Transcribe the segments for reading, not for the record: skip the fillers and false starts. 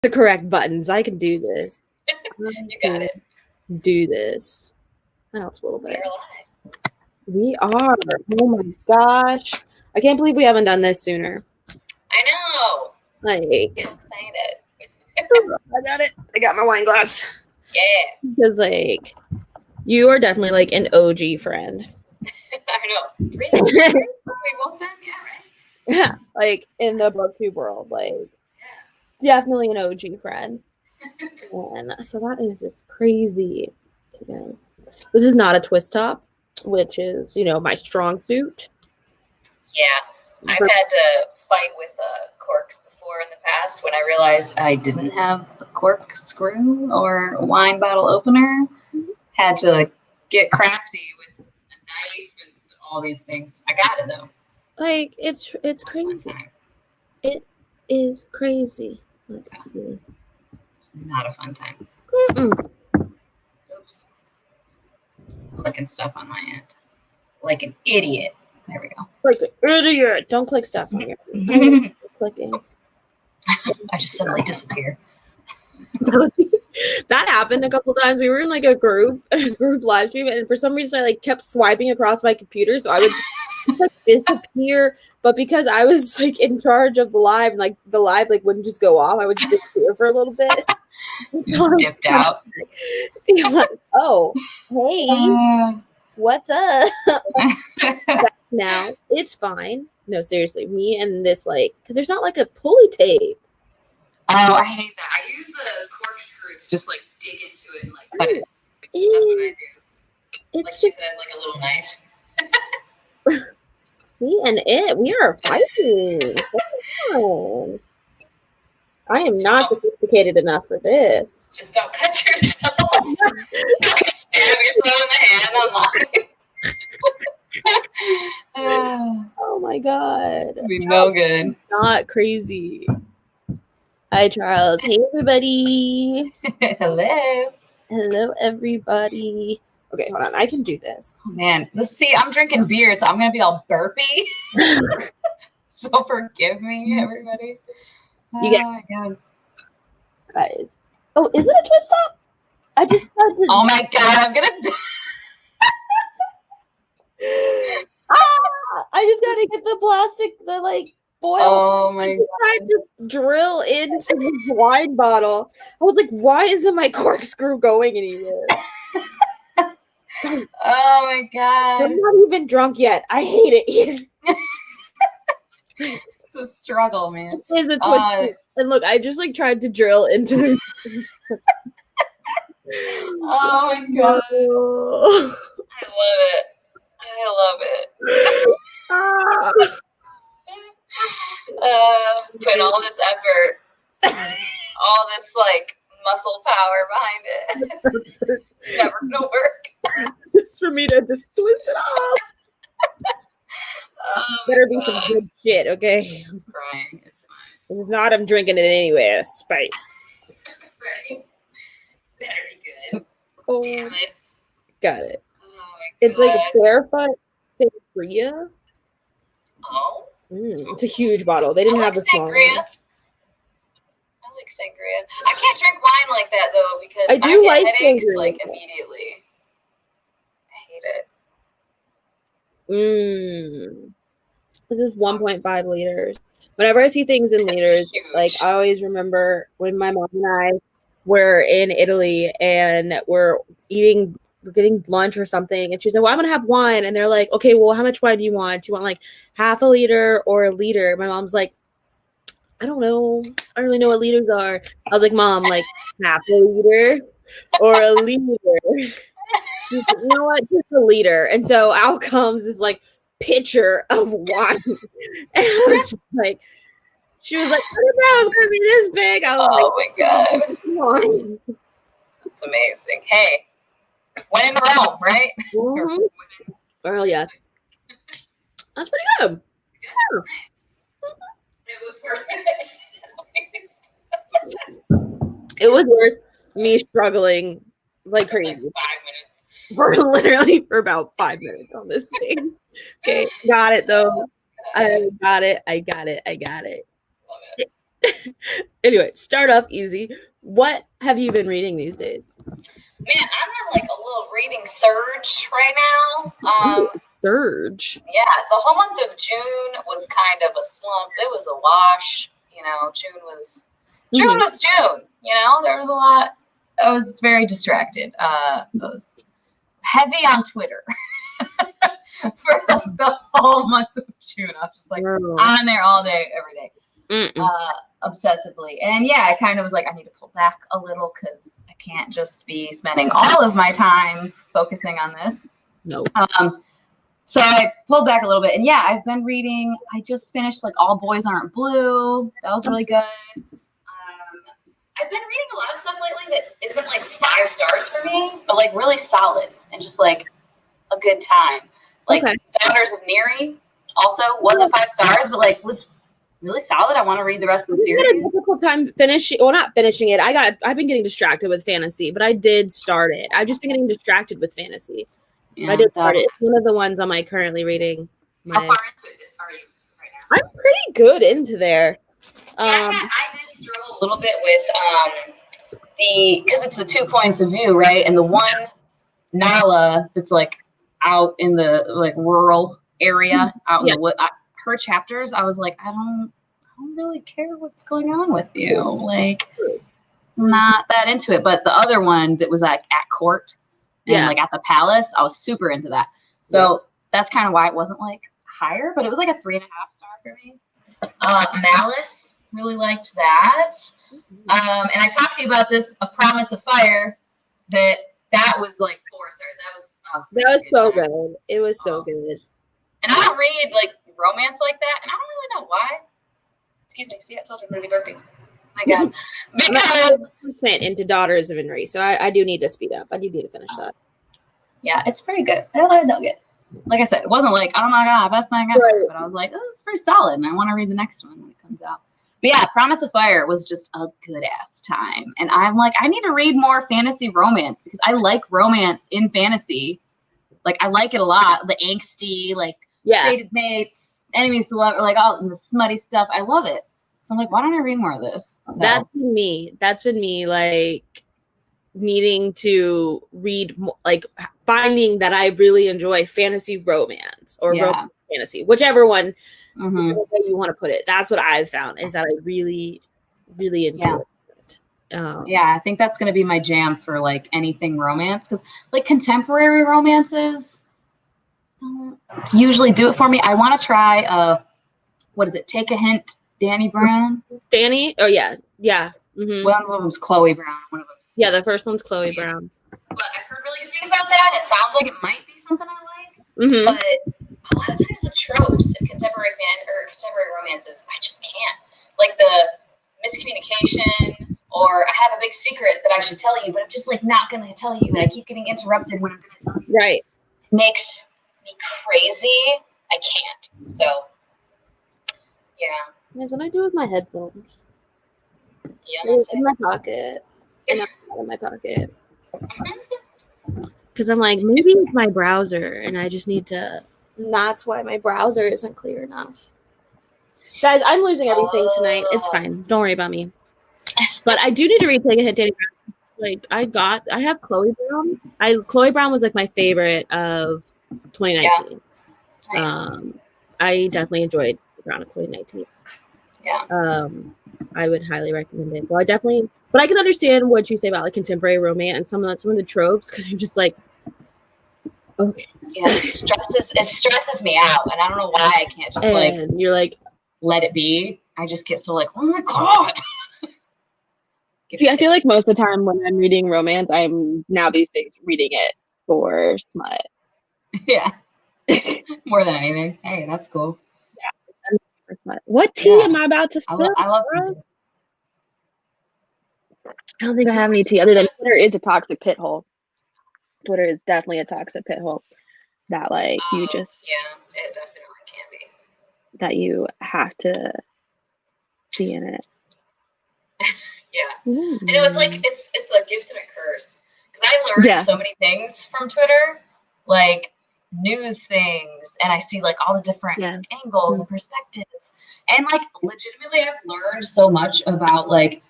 the correct buttons. I can do this. You got it. Do this. That helps a little bit. We're alive. We are. Oh my gosh. I can't believe we haven't done this sooner. I know. Like, Excited. I got it. I got my wine glass. Yeah. Because, like, you are definitely, like, an OG friend. I know. 3 years? We both been? Yeah, right. Yeah, like, in the booktube world. Like, definitely an OG friend. And so that is just crazy. Okay, guys. This is not a twist top, which is, you know, my strong suit. Yeah. I've had to fight with corks before in the past when I realized I didn't have a corkscrew or a wine bottle opener. Had to get crafty with a knife and all these things. I got it though. Like, it's crazy. It is crazy. Let's see. It's not a fun time. Mm-mm. Oops. Clicking stuff on my end. Like an idiot. There we go. Like an idiot. Don't click stuff on your clicking. I just suddenly disappear. That happened a couple times. We were in like a group live stream, and for some reason I like kept swiping across my computer, so I would like disappear. But because I was like in charge of the live, and like the live like wouldn't just go off, I would just disappear for a little bit. Just dipped out. Like, oh, hey, what's up? Now it's fine. No, seriously, me and this like, because there's not like a pulley tape. Oh, I hate that. I use the corkscrew to just like dig into it and like cut it. That's what I do. It's like use it as like a little knife. Me and it, we are fighting. I am not sophisticated enough for this. Just don't cut yourself. Don't stab yourself in the hand online. Oh my god. It'd be no good. Not crazy. Hi, Charles. Hey, everybody. Hello. Hello, everybody. Okay, hold on. I can do this. Oh, man. Let's see. I'm drinking beer, so I'm going to be all burpy. So forgive me, everybody. You get guys. Oh, is it a twist up? I just tried to. Oh my god, I'm going to. I just got to get the plastic, the like foil. Oh my god. I tried to drill into the wine bottle. I was like, why isn't my corkscrew going anywhere? Oh my god. I'm not even drunk yet. I hate it here. It's a struggle, man. It is a twist. And look, I just like tried to drill into this. Oh my god. I love it. I love it. Put all this effort, all this like muscle power behind it. It's never gonna work. Just for me to just twist it off. Better be some good shit, okay? I'm crying. It's fine. If not, I'm drinking it anyway. Spite. Right. Better be good. Oh, damn it. Got it. Oh my It's god. like a barefoot sangria. Oh. It's a huge bottle. They didn't have the small sangria. one. I like sangria. I can't drink wine like that though because I do get like headaches sangria. like immediately. I hate it. This is 1.5 liters. Whenever I see things in liters, huge. like I always remember when my mom and I were in Italy and we're getting lunch or something, and she said, well, I'm gonna have wine, and they're like, okay, well, how much wine do you want? Do you want like half a liter or a liter? My mom's like, I don't know. I don't really know what liters are. I was like, Mom, like half a liter or a liter? She's like, you know what? Just a liter. And so out comes this like pitcher of wine. And I was just like, she was like, I didn't know it was gonna be this big. I was oh my god. Come on. That's amazing. Hey. When in Rome, right? Mm-hmm. Oh yeah. That's pretty good. Yeah. It was worth it. It was worth me struggling like crazy. Like 5 minutes. For literally for about 5 minutes on this thing. Okay, got it though. I got it. Love it. Anyway, start off easy. What have you been reading these days? Man, I'm on like a little reading surge right now. Ooh, surge. Yeah, the whole month of June was kind of a slump. It was a wash. June was June. There was a lot. I was very distracted. I was heavy on Twitter for the whole month of June. I was just like on there all day, every day. Obsessively. And yeah, I kind of was like, I need to pull back a little because I can't just be spending all of my time focusing on this. No. So I pulled back a little bit. And yeah, I've been reading, I just finished like All Boys Aren't Blue. That was really good. I've been reading a lot of stuff lately that isn't like 5 stars for me, but like really solid and just like a good time. Like Daughters of Neri also wasn't 5 stars, but like was really solid. I want to read the rest of the series. I had a difficult time finishing. Well, not finishing it. I've been getting distracted with fantasy, but I did start it. I've just been getting distracted with fantasy. Yeah, I did start it. It's one of the ones I'm like currently reading. How far into it are you right now? I'm pretty good into there. I did struggle a little bit with because it's the 2 points of view, right? And the one Nala that's like out in the like rural area, out in the wood. Her chapters, I was like, I don't really care what's going on with you. Like, I'm not that into it. But the other one that was like at court and like at the palace, I was super into that. So that's kind of why it wasn't like higher, but it was like a 3.5 star for me. Malice, really liked that. And I talked to you about this, A Promise of Fire, that was like 4 stars. That was so good. It was so good. And I don't read like romance like that, and I don't really know why. Excuse me. See, I told you I'm going to be burping. My God. Because I'm into Daughters of Neri, so I do need to speed up. I do need to finish that. Yeah, it's pretty good. I dug it. Like I said, it wasn't like, oh my God, best thing ever. Right. But I was like, this is pretty solid, and I want to read the next one when it comes out. But yeah, Promise of Fire was just a good ass time. And I'm like, I need to read more fantasy romance because I like romance in fantasy. Like, I like it a lot. The angsty, like, fated mates, enemies to love, like all the smutty stuff. I love it. So I'm like, why don't I read more of this? So. That's been me like needing to read, like finding that I really enjoy fantasy romance or romance fantasy, whichever one you want to put it. That's what I've found is that I really, really enjoy it. I think that's going to be my jam for like anything romance because like contemporary romances don't usually do it for me. I want to try what is it? Take a Hint, Danny Brown. Danny? Oh yeah. Mm-hmm. One of them's Chloe Brown. One of them's the first one's Chloe Brown. But I've heard really good things about that. It sounds like it might be something I like. Mm-hmm. But a lot of times the tropes in contemporary romances, I just can't. Like the miscommunication, or I have a big secret that I should tell you, but I'm just like not going to tell you, and I keep getting interrupted when I'm going to tell you. Right. It makes me crazy. I can't. So, yeah. That's what I do with my headphones. Yeah. In my pocket. And out of my pocket. Because I'm like, maybe it's my browser, and I just need to. And that's why my browser isn't clear enough. Guys, I'm losing everything tonight. It's fine. Don't worry about me. But I do need to read Take a Hint, Danny Brown. Like I have Chloe Brown. Chloe Brown was like my favorite of 2019. Yeah. Nice. I definitely enjoyed Brown of 2019. Yeah. I would highly recommend it. Well, but I can understand what you say about like contemporary romance and some of the tropes because you're just like, okay. Yeah, it stresses me out, and I don't know why I can't just you're like let it be. I just get so like, oh my God. See, I feel like most of the time when I'm reading romance, I'm now these days reading it for smut. Yeah. More than anything. Hey, that's cool. Yeah. For smut. What tea am I about to spill? I love smut. I don't think I have any tea other than Twitter is a toxic pit hole. Twitter is definitely a toxic pit hole that like you just it definitely can be. That you have to be in it. Yeah. I know it's like it's a gift and a curse. Because I learned so many things from Twitter. Like news things, and I see like all the different Yeah. angles and perspectives, and like legitimately I've learned so much about like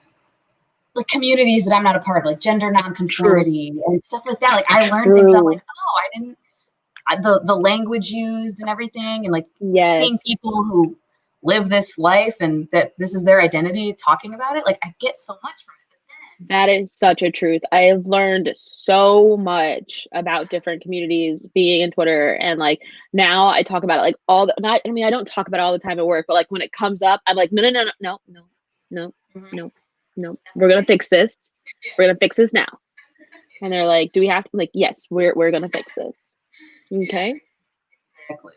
communities that I'm not a part of, like gender nonconformity and stuff like that. Like I learned things I'm like, oh, I didn't, the language used and everything, and like seeing people who live this life and that this is their identity talking about it, like I get so much from it. That is such a truth. I've learned so much about different communities being in Twitter, and like now I talk about it like all the not. I mean, I don't talk about it all the time at work, but like when it comes up, I'm like, no. We're gonna fix this. We're gonna fix this now. And they're like, do we have to? Like, yes, we're gonna fix this. Okay. Exactly.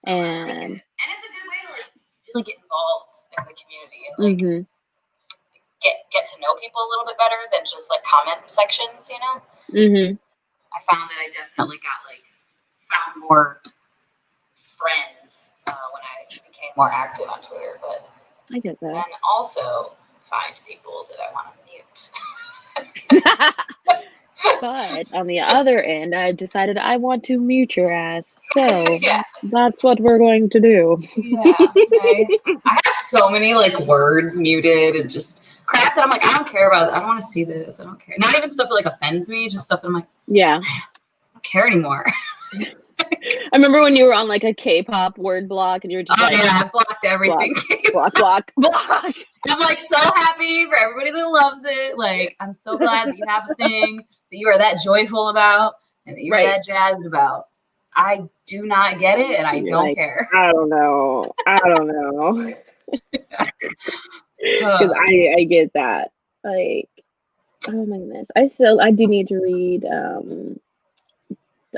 So and it's a good way to like really get involved in the community and like. Get to know people a little bit better than just like comment sections, you know? I found that I definitely found more friends when I became more active on Twitter, but I get that. And also find people that I want to mute. But on the other end, I've decided I want to mute your ass. So that's what we're going to do. I have so many like words muted and just crap that I'm like, I don't care about it. I don't want to see this. I don't care. Not even stuff that like offends me, just stuff that I'm like, I don't care anymore. I remember when you were on like a K-pop word block and you were just I blocked everything. Block. I'm like so happy for everybody that loves it. Like, I'm so glad that you have a thing that you are that joyful about and that you are that jazzed about. I do not get it, and I don't care. I don't know. Because I get that. Like, oh my goodness. I do need to read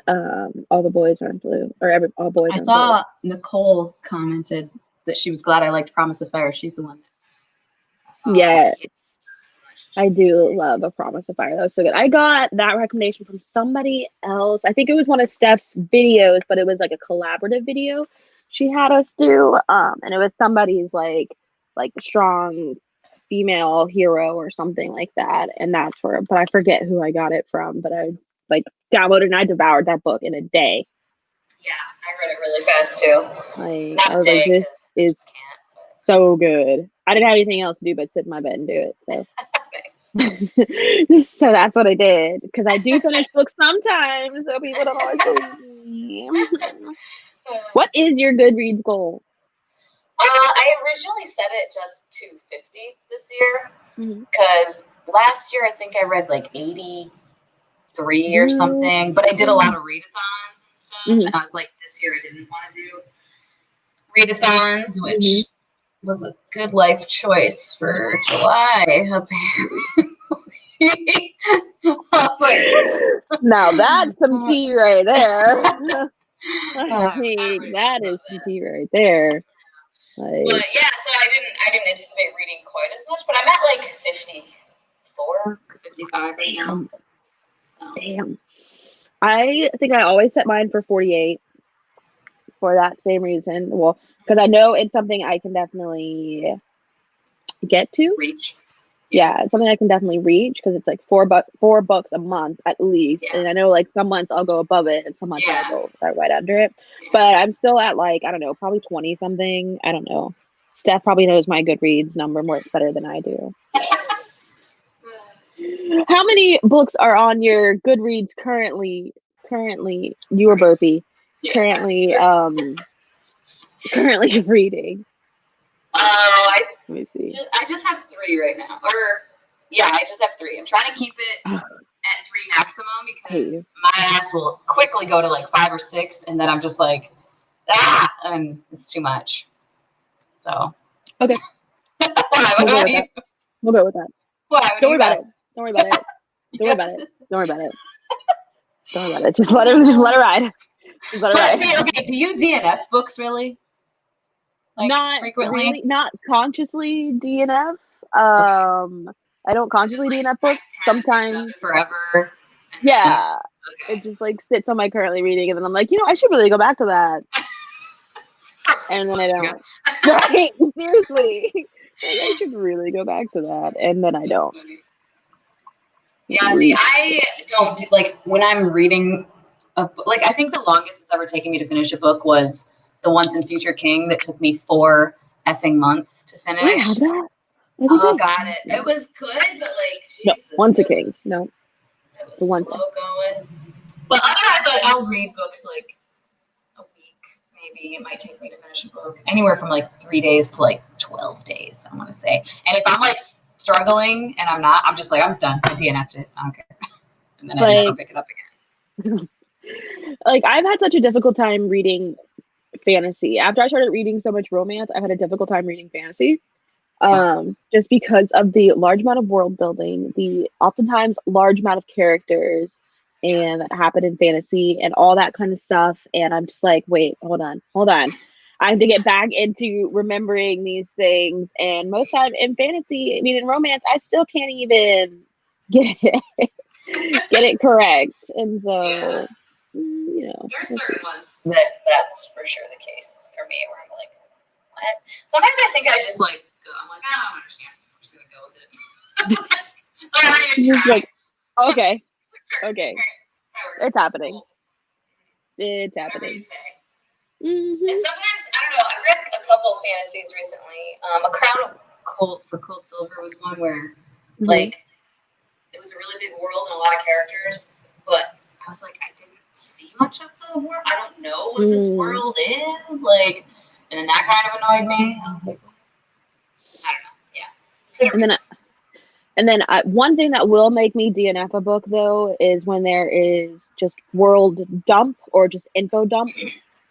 All the Boys Aren't Blue, or All Boys Aren't Blue. I saw Nicole commented that she was glad I liked Promise of Fire. She's the one that Yes. I do love A Promise of Fire. That was so good. I got that recommendation from somebody else. I think it was one of Steph's videos, but it was like a collaborative video she had us do. And it was somebody's like strong female hero or something like that. And that's but I forget who I got it from, but I like downloaded and I devoured that book in a day. Yeah, I read it really fast too. I was like, this is so good. I didn't have anything else to do but sit in my bed and do it. So so that's what I did, because I do finish books sometimes, so people don't always believe me. What is your Goodreads goal? I originally set it just to 50 this year, because last year I think I read like 83 or something, but I did a lot of readathons and stuff, and I was like, this year I didn't want to do readathons, which was a good life choice for July, apparently. I was like, now that's some tea right there. That is some tea right there. But yeah, so I didn't anticipate reading quite as much, but I'm at like 54, 55 right now. So. Damn. I think I always set mine for 48 for that same reason. Well, because I know it's something I can definitely get to. Reach. Yeah, it's something I can definitely reach, because it's like four books a month at least. And I know like some months I'll go above it and some months I'll go right under it. But I'm still at like, I don't know, probably 20 something. I don't know. Steph probably knows my Goodreads number more better than I do. How many books are on your Goodreads currently? You were burpee. Currently reading. Let me see. I just have 3 right now. I just have 3. I'm trying to keep it at 3 maximum, because my ass will quickly go to like 5 or 6, and then I'm just like, and it's too much. So. Okay. We'll go with that. Don't worry about it. Just let it ride. Okay, do you DNF books really? Like, not frequently? Really, not consciously DNF. I don't consciously DNF books. Sometimes forever. Yeah. Okay. It just like sits on my currently reading, and then I'm like, I should really go back to that. And then I don't. Right? Seriously. I should really go back to that, and then I don't. Yeah, see, I don't, like, when I'm reading like I think the longest it's ever taken me to finish a book was The Once and Future King that took me 4 effing months to finish. I have that. I think Oh I god, have that. it was good, but like No, Jesus, Once a it King. was, No, it was the slow One King. going. But otherwise, like, I'll read books like a week. Maybe it might take me to finish a book anywhere from like 3 days to like 12 days. I want to say, and if I'm like struggling and I'm not, I'm just like I'm done. I DNF'd it. I don't care, and then I never pick it up again. Like I've had such a difficult time reading fantasy. After I started reading so much romance, I've had a difficult time reading fantasy. Just because of the large amount of world building, the oftentimes large amount of characters and that happen in fantasy and all that kind of stuff. And I'm just like, wait, hold on. I have to get back into remembering these things. And most time in fantasy, I mean in romance, I still can't even get it correct. And so you know, There's certain ones that's for sure the case for me where I'm like, what? Sometimes I think I just like go, I'm like, I don't understand. I'm just gonna go with it. Like, I don't even just try. like, okay, Just like, sure, okay, great, it's happening. Cool. It's Whatever happening. you say. Mm-hmm. And sometimes I don't know. I've read a couple fantasies recently. A Crown of Cold Silver was one where like it was a really big world and a lot of characters, but I was like, I didn't see much of the world. I don't know what this world is like, and then that kind of annoyed me. I was like, I don't know. Yeah, it's hit or miss. And then one thing that will make me DNF a book though is when there is just world dump or just info dump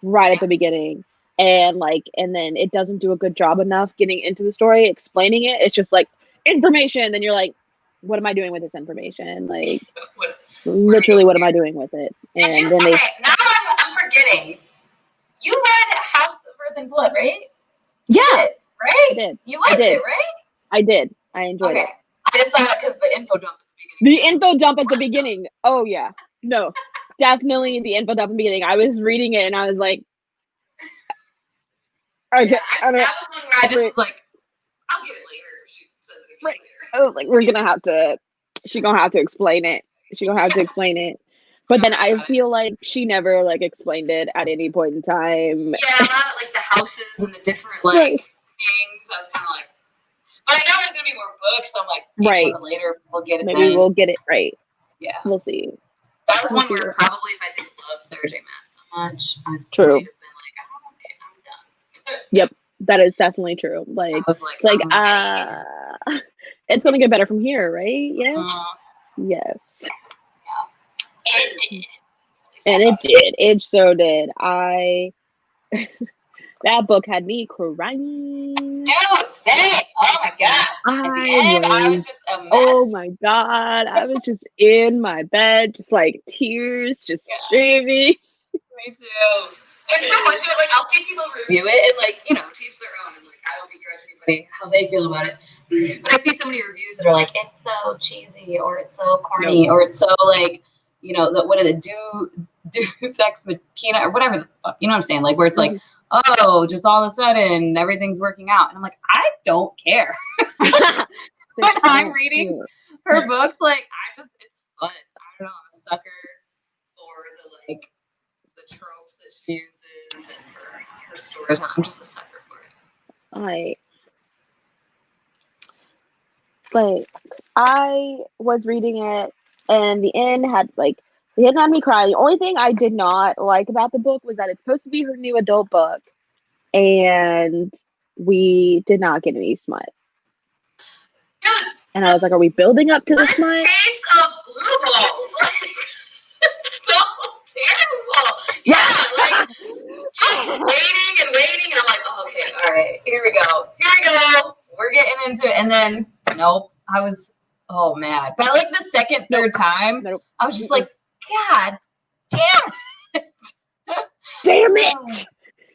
right at the beginning, and then it doesn't do a good job enough getting into the story, explaining it. It's just like information, then you're like, what am I doing with this information? Like, literally, what am I doing with it? Did you? Then okay, now I'm forgetting. You read House of Earth and Blood, right? Yeah, you did, right? I did. You liked it, right? I did. I enjoyed it. I just thought because the info dump at the beginning. The info dump at the beginning. Oh yeah, no, definitely the info dump at the beginning. I was reading it and I was like, okay, yeah, that was one where I just was like, I'll get it later if she says it again later. I was like, we're gonna have to. She's gonna have to explain it. She's gonna have to explain it. But then I feel like she never like explained it at any point in time. Yeah, like the houses and the different like things. I was kind of like, but I know there's gonna be more books, so I'm like, maybe later we'll get it. Maybe we'll get it right. Yeah, we'll see. That was one where probably if I didn't love Sarah J. Maas so much, I might True. have been like, oh, okay, I'm done. Yep, that is definitely true. Like, I was like, it's like, it's gonna get better from here, right? Yes. Yes. It did. And it did. It so did. That book had me crying. Dude, dang. Oh my god. At the end, I was just a mess. Oh my god. I was just in my bed, just like tears, just streaming. Me too. It's so much of it, like, I'll see people review it and, like, you know, to each their own. And, like, I don't begrudge anybody how they feel about it. But I see so many reviews that are like, it's so cheesy, or it's so corny, or it's so, like, you know, what did it do sex machina, or whatever the fuck, you know what I'm saying? Like, where it's like, oh, just all of a sudden, everything's working out. And I'm like, I don't care. When I'm reading her books, like, it's fun. I don't know, I'm a sucker for the tropes that she uses and for her stories. I'm just a sucker for it. I was reading it, and the end had me cry. The only thing I did not like about the book was that it's supposed to be her new adult book, and we did not get any smut. Dude, and I was like, are we building up to the smut? Case of blue balls. It's so terrible. Yeah, like just waiting and waiting, and I'm like, oh, okay, all right, here we go. We're getting into it, and then nope, I was mad. But like the second, third time, I was just like, God damn it.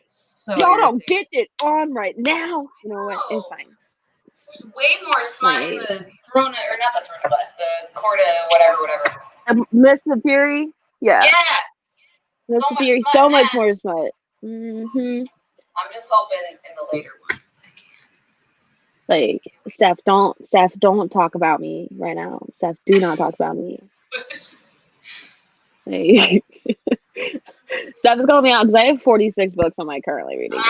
So y'all don't get it on right now. You know what? It's fine. There's way more smut in the Throne, or not the Throne of Glass, the Court of whatever. Mr. Fury? Yeah. Yeah. Mr. Fury, so much more smut. I'm just hoping in the later ones I can. Like, Steph, don't talk about me right now. Steph, do not talk about me. Like, Stuff is going me out because I have 46 books on my currently reading list.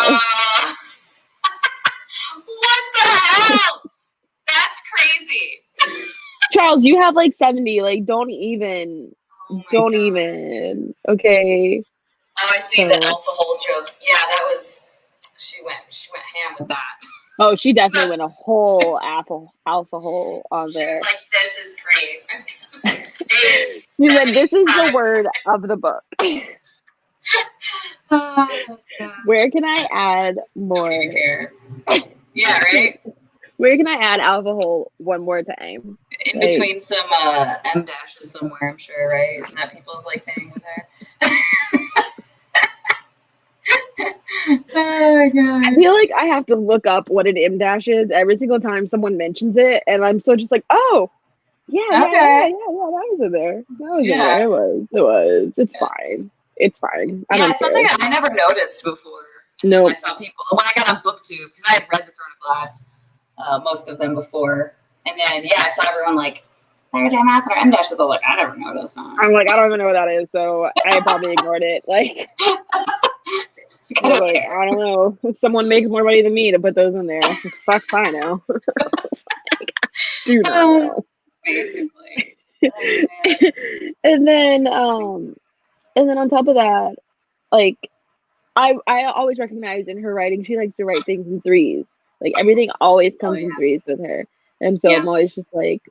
What the hell? That's crazy. Charles, you have like 70. Like, don't even. God. Okay. Oh, I see the alpha hole joke. Yeah, that was. She went ham with that. Oh, she definitely went a whole alpha hole on there. She was like, "This is great." She said, "This is the word of the book." Oh, where can I add more? Don't even care. Yeah, right. Where can I add alpha hole one more time? In between some M dashes somewhere, I'm sure, right? Isn't that people's like thing in there? Oh my god! I feel like I have to look up what an M dash is every single time someone mentions it, and I'm still just like, oh, yeah, that was in there. That was in there. It was. It's fine. It's fine. I don't care. Something I never noticed before. No, I saw people when I got on BookTube because I had read The Throne of Glass, most of them before, and then I saw everyone like, Sarah J. Maas or M dashes. I'm like, I never noticed. Huh? I'm like, I don't even know what that is, so I probably ignored it. Like. I don't know. Someone makes more money than me to put those in there. Fuck, I know. Do not know. Basically. and then on top of that, like I always recognize in her writing she likes to write things in threes. Like everything always comes in threes with her, and so I'm always just like,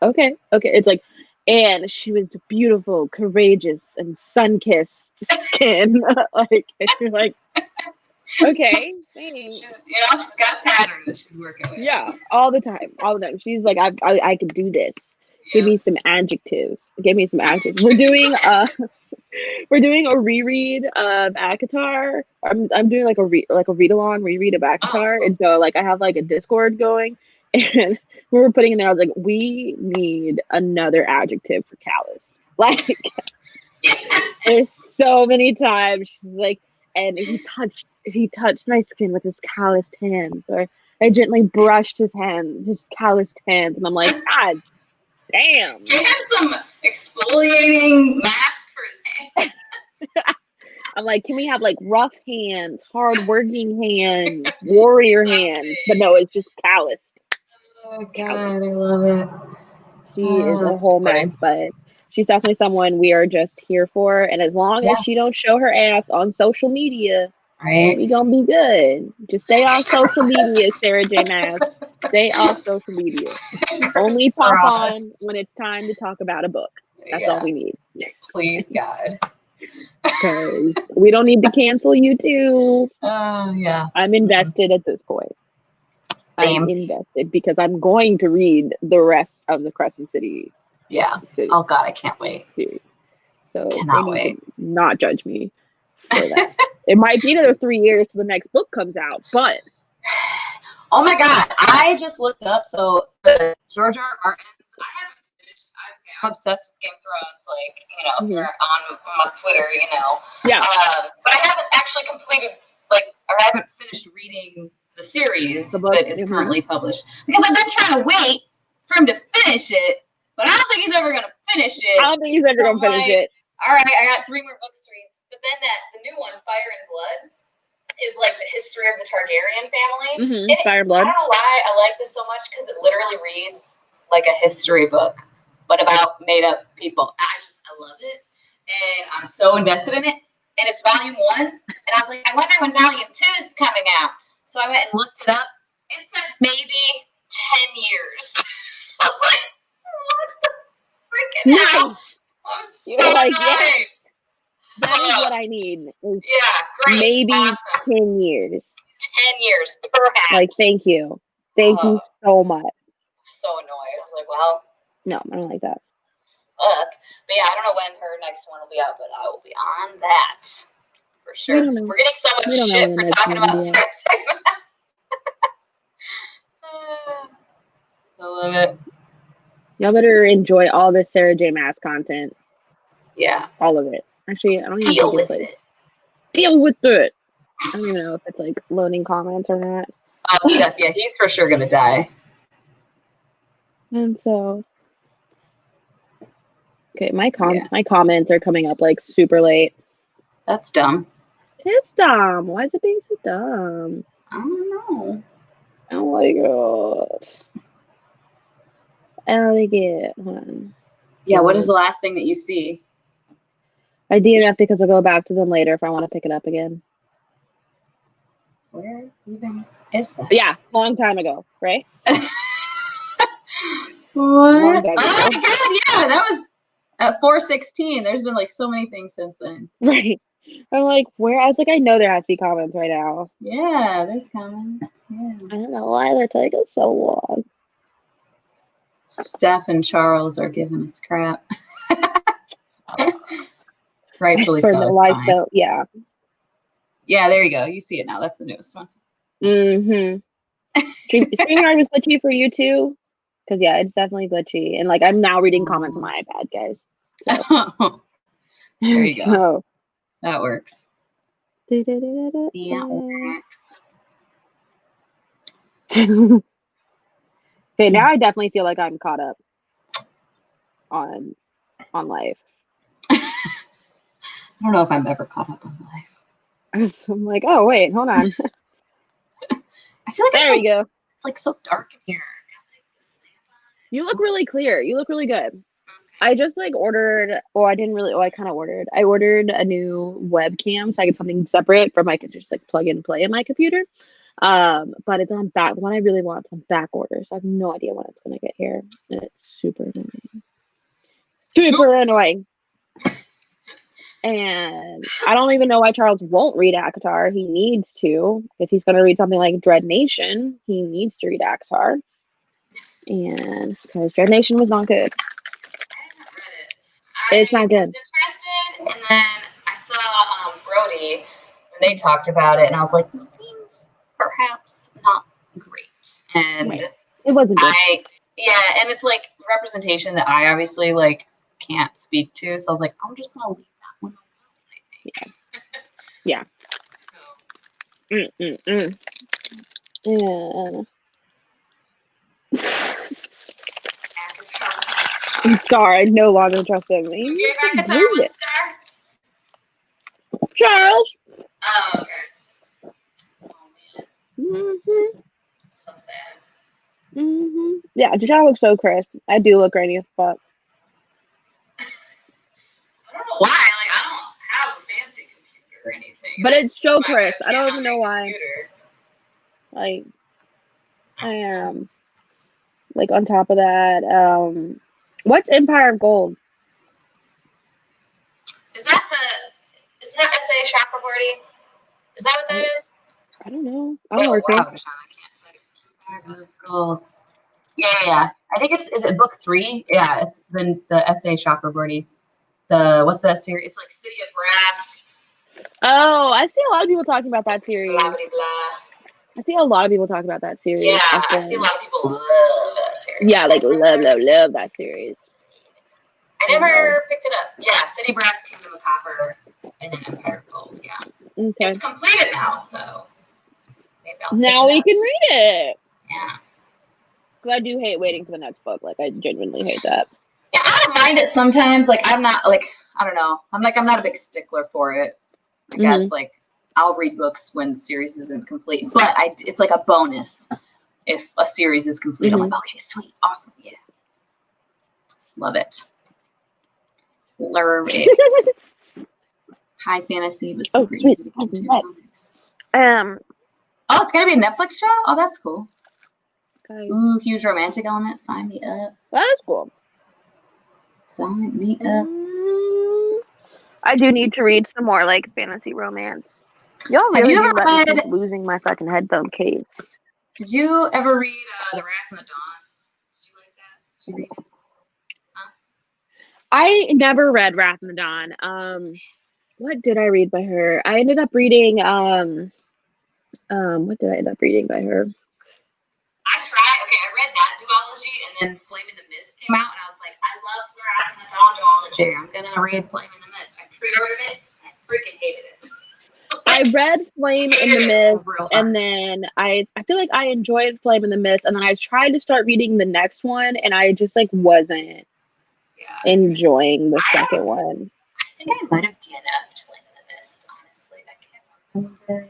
okay. It's like, and she was beautiful, courageous, and sun-kissed skin. Like, and you're like, okay, thanks. She's got a pattern that she's working with. Yeah, all the time. She's like, I can do this. Give me some adjectives. We're doing a reread of ACOTAR. I'm doing like a read along reread of ACOTAR, and so like I have like a Discord going, and we were putting in there. I was like, we need another adjective for calloused. Like, there's so many times she's like, and he touched my skin with his calloused hands, or I gently brushed his calloused hands, and I'm like, God damn. Get him some exfoliating mask for his hands. I'm like, can we have like rough hands, hard-working hands, warrior hands? But no, it's just calloused. Oh God, I love it. She is a whole mess, but she's definitely someone we are just here for. And as long as she don't show her ass on social media, we gonna be good. Just stay off social media, Sarah J. Maas. Stay off social media. Only pop on when it's time to talk about a book. That's all we need. Please, God. Because we don't need to cancel YouTube. Yeah. I'm invested at this point. Same. I'm invested because I'm going to read the rest of the Crescent City. Yeah. Oh God, I can't wait. Series. So cannot wait. Not judge me for that. It might be another 3 years till the next book comes out, but oh my God, I just looked up. So George R. R. Martin's. I haven't finished. I'm obsessed with Game of Thrones. Like, if you're on my Twitter, Yeah. But I haven't actually completed, or I haven't finished reading the series that is currently published because I've been trying to wait for him to finish it, but I don't think he's ever going to finish it. I don't think he's ever going to finish it. All right, I got 3 more books to read. But then the new one, Fire and Blood, is like the history of the Targaryen family. Fire and Blood. I don't know why I like this so much because it literally reads like a history book, but about made-up people. I love it, and I'm so invested in it. And it's volume 1, and I was like, I wonder when volume 2 is coming out. So I went and looked it up. It said maybe 10 years. I was like, what the freaking hell? I'm so like, annoyed. yes. That is what I need. Yeah, great. Maybe awesome. 10 years. 10 years, perhaps. Like, thank you. Thank you so much. So annoyed. I was like, well. No, I don't like that. Fuck. But yeah, I don't know when her next one will be out, but I will be on that. For sure. We're getting so much shit for talking about Sarah J. Maas. I love it. Y'all better enjoy all this Sarah J. Maas content. Yeah. All of it. Actually, I don't even Deal think it's like deal with it. I don't even know if it's like loading comments or not. Oh, Steph, yeah, he's for sure gonna die. And so, okay, my comments are coming up like super late. That's dumb. It's dumb. Why is it being so dumb? I don't know. Oh my god. I like it. Hold on. Yeah, what is the last thing that you see? I DNF because I'll go back to them later if I want to pick it up again. Where even is that? Yeah, long time ago, right? What? time Oh ago. my god, yeah, that was at 4:16. There's been like so many things since then. Right. I'm like, where? I was like, I know there has to be comments right now. Yeah, there's comments. Yeah. I don't know why they're taking so long. Steph and Charles are giving us crap. Rightfully I swear so. my It's life, fine. though. Yeah. Yeah, there you go. You see it now. That's the newest one. Mm-hmm. StreamYard was glitchy for you too? Because, yeah, it's definitely glitchy. And, like, I'm now reading comments on my iPad, guys. So, there you go. so. That works. Yeah, works. Okay, now I definitely feel like I'm caught up on life. I don't know if I'm ever caught up on life. I'm like, oh wait, hold on. I feel like there we go. It's like so dark in here. You look really clear. You look really good. I just like ordered. Oh, I didn't really. Oh, I kind of ordered. I ordered a new webcam so I get something separate from I could just like plug and play in my computer. But it's on back. The one I really want is on back order, so I have no idea when it's gonna get here, and it's super annoying. Super annoying. And I don't even know why Charles won't read ACOTAR. He needs to. If he's going to read something like Dread Nation, he needs to read ACOTAR. And because Dread Nation was not good. I haven't read it. It's not good. I was interested, and then I saw Brody, and they talked about it, and I was like, this seems perhaps not great. And right. It wasn't good. And it's like representation that I obviously like can't speak to, so I was like, I'm just going to leave that one alone, Yeah. Yeah. Star, I no longer trust him. You gave ACOTAR 1 star? Charles. Oh, okay. Oh, man. So sad. Yeah, Jashana looks so crisp. I do look grainy as fuck. I don't know why. Like, I don't have a fancy computer or anything. But it's so crisp. I don't even know why. Computer. Like, I am. Like, on top of that, what's Empire of Gold? Is that S.A. Chakraborty? Is that what that is? I don't know. I don't work wow, Jashana, I can't type. Empire of Gold. Yeah. I think is it book 3? Yeah, it's the S.A. Chakraborty. What's that series? It's like City of Brass. Oh, I see a lot of people talking about that series. Blah, blah, blah. I see a lot of people talking about that series. Yeah, I see a lot of people love that series. Yeah, like love that series. I never picked it up. Yeah, City Brass, Kingdom of Copper, and then Empire of Gold. Yeah. Okay. It's completed now, so maybe I'll now we can read it. Yeah. Because I do hate waiting for the next book. Like, I genuinely hate that. Yeah, I don't mind it sometimes. Like, I'm not, like, I don't know. I'm not a big stickler for it. I guess, like, I'll read books when the series isn't complete. But it's like a bonus if a series is complete. I'm like, okay, sweet, awesome, yeah. Love it. Love it. High fantasy was super easy to get into. Oh, it's gonna be a Netflix show? Oh, that's cool. Okay. Ooh, huge romantic element. Sign me up. That's cool. Sign me up. I do need to read some more like fantasy romance. Y'all really do let me keep losing my fucking headphone case. Did you ever read The Wrath and the Dawn? Did you like that? Did you read it? Huh? I never read Wrath and the Dawn. What did I read by her? I ended up reading what did I end up reading by her? I read that duology, and then Flame in the Mist came out, and I was like, I love The Wrath and the Dawn duology. I'm gonna read Flame in the Mist. I pre-ordered it, and I freaking hated it. I read Flame in the Mist, and then I feel like I enjoyed Flame in the Mist, and then I tried to start reading the next one, and I just like wasn't enjoying the second one. I think I might have DNF'd Flame in the Mist. remember.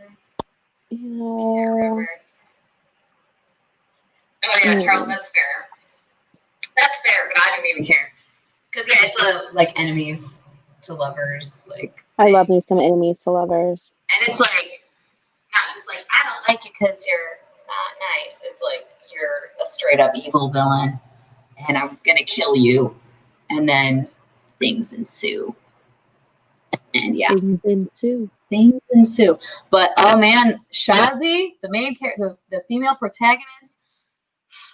Yeah. Oh yeah, Charles, that's fair. That's fair, but I didn't even care. Because yeah, it's like enemies to lovers, like I love me some enemies to lovers. and it's like not just like I don't like you because you're not nice. It's like you're a straight up evil villain, and I'm gonna kill you, and then things ensue. And yeah, things ensue. But oh man, Shazi, the main character, the female protagonist,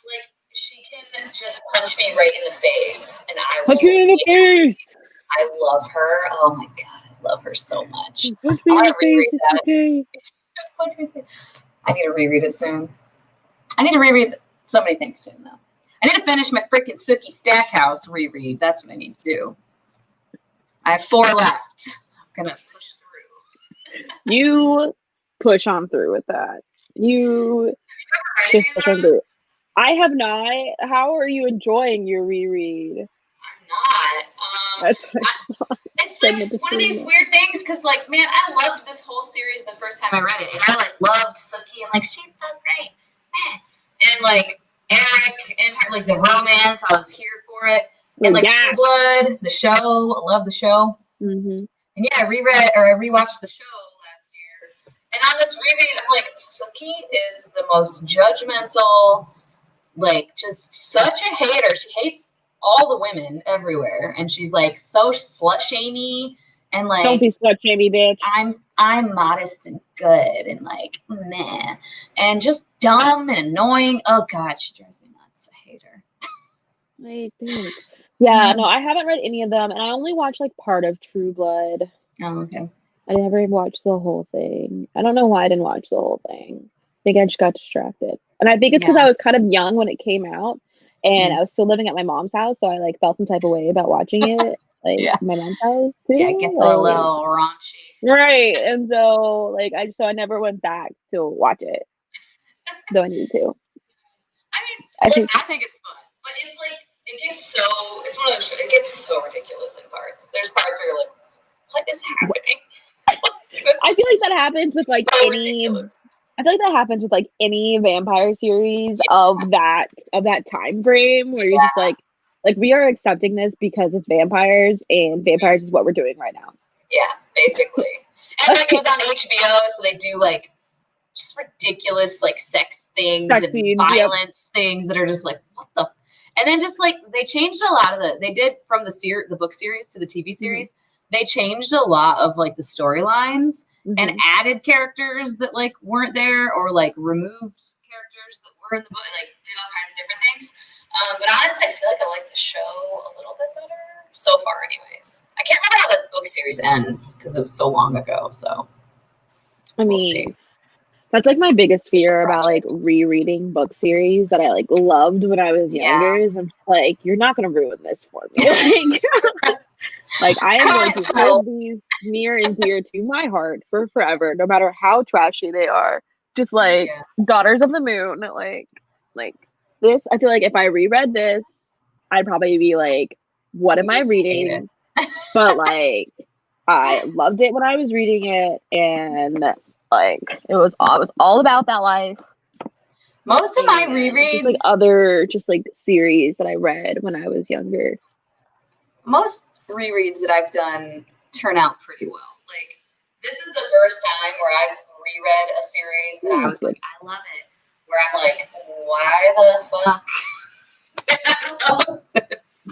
like she can just punch me right in the face, and I will. Punch me in the face. I love her. Oh my god, I love her so much. Punch me in the face. It's okay. Just punch me in the face. I need to reread it soon. I need to reread so many things soon, though. I need to finish my freaking Sookie Stackhouse reread. That's what I need to do. I have 4 left. I'm gonna push through. You push on through with that. You just push on through. I have not. How are you enjoying your reread? I'm not. It's like one of these weird things because, like, man, I loved this whole series the first time I read it, and I like loved Sookie and like she's so great, man. And like Eric and her, like the romance, I was here for it. And like True Blood, the show, I love the show. Mm-hmm. And yeah, I rewatched the show last year. And on this reread, I'm like, Sookie is the most judgmental, like just such a hater. She hates all the women everywhere, and she's like so slut shamey and like don't be slut shamey, bitch. I'm modest and good and like meh and just dumb and annoying. Oh god, she drives me nuts. I hate her. I think. Yeah, no, I haven't read any of them, and I only watched like part of True Blood. Oh, okay. I never even watched the whole thing. I don't know why I didn't watch the whole thing. I think I just got distracted, and I think it's because I was kind of young when it came out. And I was still living at my mom's house, so I like felt some type of way about watching it, like my mom's house too. Yeah, it gets a little raunchy, right? And so like I never went back to watch it, though I need to. I mean, I think it's fun, but it's like it's one of those. It gets so ridiculous in parts. There's parts where you're like, what is happening? I feel like that happens with like any. Ridiculous. I feel like that happens with like any vampire series of that time frame where you're just like we are accepting this because it's vampires and vampires is what we're doing right now. Yeah, basically. And like it was on HBO, so they do like just ridiculous like sex things and violence things that are just like what the. And then just like they changed a lot of they did from the book series to the TV series. They changed a lot of like the storylines and added characters that like weren't there or like removed characters that were in the book, like did all kinds of different things. But honestly, I feel like I like the show a little bit better so far anyways. I can't remember how the book series ends because it was so long ago. So I mean, that's like my biggest fear about like rereading book series that I like loved when I was younger is I'm like, you're not going to ruin this for me. Like I am going to hold these near and dear to my heart for forever, no matter how trashy they are. Just like Daughters of the Moon, like this. I feel like if I reread this, I'd probably be like, "What am I reading?" But like, I loved it when I was reading it, and like it was all about that life. Most of my rereads, like other series that I read when I was younger. Most rereads that I've done turn out pretty well. Like this is the first time where I've reread a series that I was like, I love it. Where I'm like, why the fuck did I love this?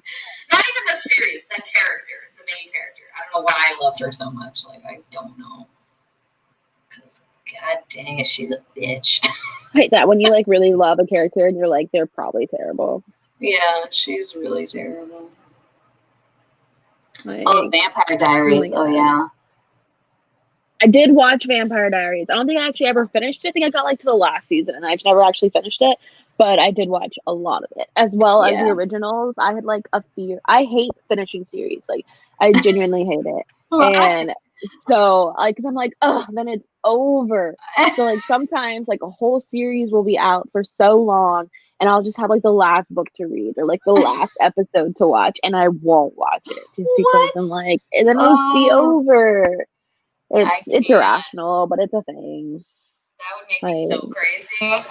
Not even the series, the main character. I don't know why I loved her so much. Like I don't know. Because god dang it, she's a bitch. I hate that when you like really love a character and you're like, they're probably terrible. Yeah, she's really terrible. Like, Vampire Diaries. Oh yeah. I did watch Vampire Diaries. I don't think I actually ever finished it. I think I got like to the last season and I just never actually finished it. But I did watch a lot of it, as well as the originals. I had like a fear. I hate finishing series. Like I genuinely hate it. And so like, cause I'm like, oh, then it's over. So like sometimes like a whole series will be out for so long and I'll just have like the last book to read or like the last episode to watch and I won't watch it just because I'm like, and then it'll be over. It's irrational, but it's a thing. That would make me so crazy.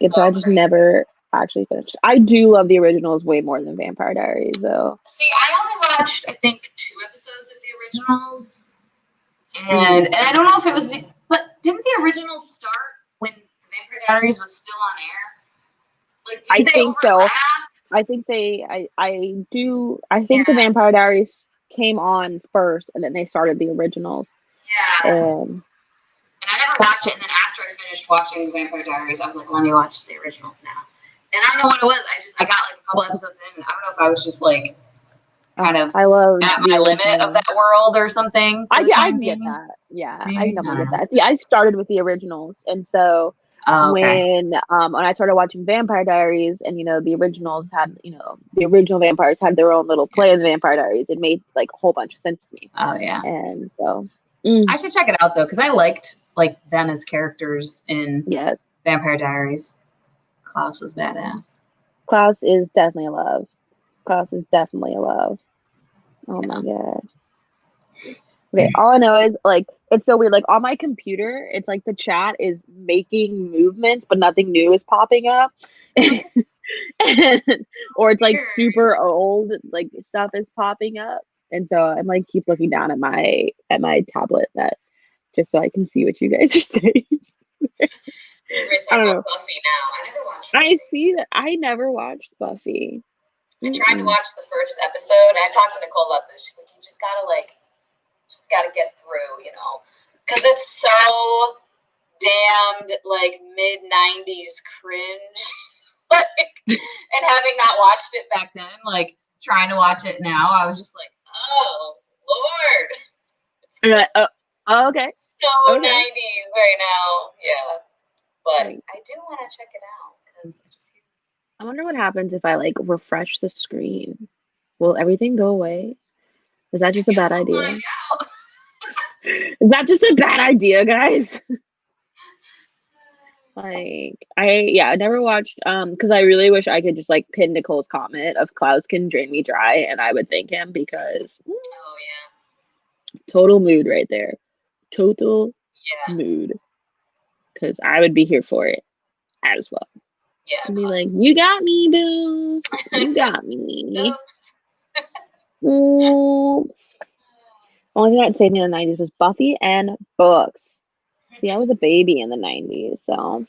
It's I just never actually finished. I do love the originals way more than Vampire Diaries, though. See, I only watched, I think, 2 episodes of the originals. And I don't know if it was, but didn't the originals start when the Vampire Diaries was still on air? Like, I think overlap? so. I think I think the Vampire Diaries came on first, and then they started the originals. Yeah. And I never watched it, and then after I finished watching the Vampire Diaries, I was like, let me watch the originals now. And I don't know what it was. I got like a couple episodes in, and I don't know if I was just like kind of I love at my limit of that world or something. I get that. Yeah, maybe. I definitely get that. See, I started with the originals, and so when I started watching Vampire Diaries, and the originals had, the original vampires had their own little play in the Vampire Diaries, it made like a whole bunch of sense to me. Oh yeah. And so I should check it out though, because I liked like them as characters in Vampire Diaries. Klaus was badass. Klaus is definitely a love. Oh my god. Okay, all I know is like it's so weird. Like on my computer, it's like the chat is making movements, but nothing new is popping up. Or it's like super old, like stuff is popping up. And so I'm like keep looking down at my tablet just so I can see what you guys are saying. I don't know. Buffy now. I never watched Buffy. I see that. I never watched Buffy. I tried to watch the first episode, and I talked to Nicole about this. She's like, you just gotta get through, because it's so damned like mid-90s cringe. And having not watched it back then, like trying to watch it now, I was just like, oh Lord. Okay. So 90s right now. Yeah. But I do want to check it out because I wonder what happens if I like refresh the screen. Will everything go away? Is that just a bad idea? Is that just a bad idea, guys? I never watched because I really wish I could just like pin Nicole's comment of Klaus can drain me dry, and I would thank him because total mood right there. Total mood. Because I would be here for it as well. Yeah. I'd be like, you got me, boo. You got me. Oops. Only thing I'd say in the 90s was Buffy and books. See, I was a baby in the 90s, so.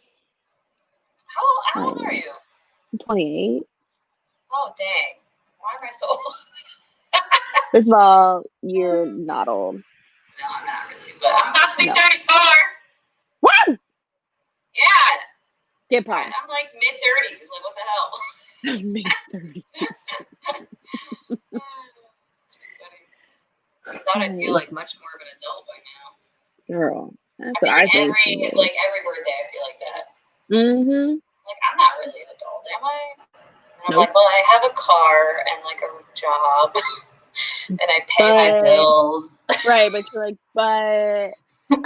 How old are you? I'm 28. Oh, dang. Why am I so old? First of all, you're not old. No, I'm not really, but I'm about to be 34. What? Yeah. Get proud. I'm like mid-30s. Like, what the hell? Mid-30s. I thought I'd feel like much more of an adult by now. Girl, that's what I think. Every birthday I feel like that. Mm-hmm. Like, I'm not really an adult, am I? And I'm like, well, I have a car and like a job and I pay my bills. Right, but you're like, but am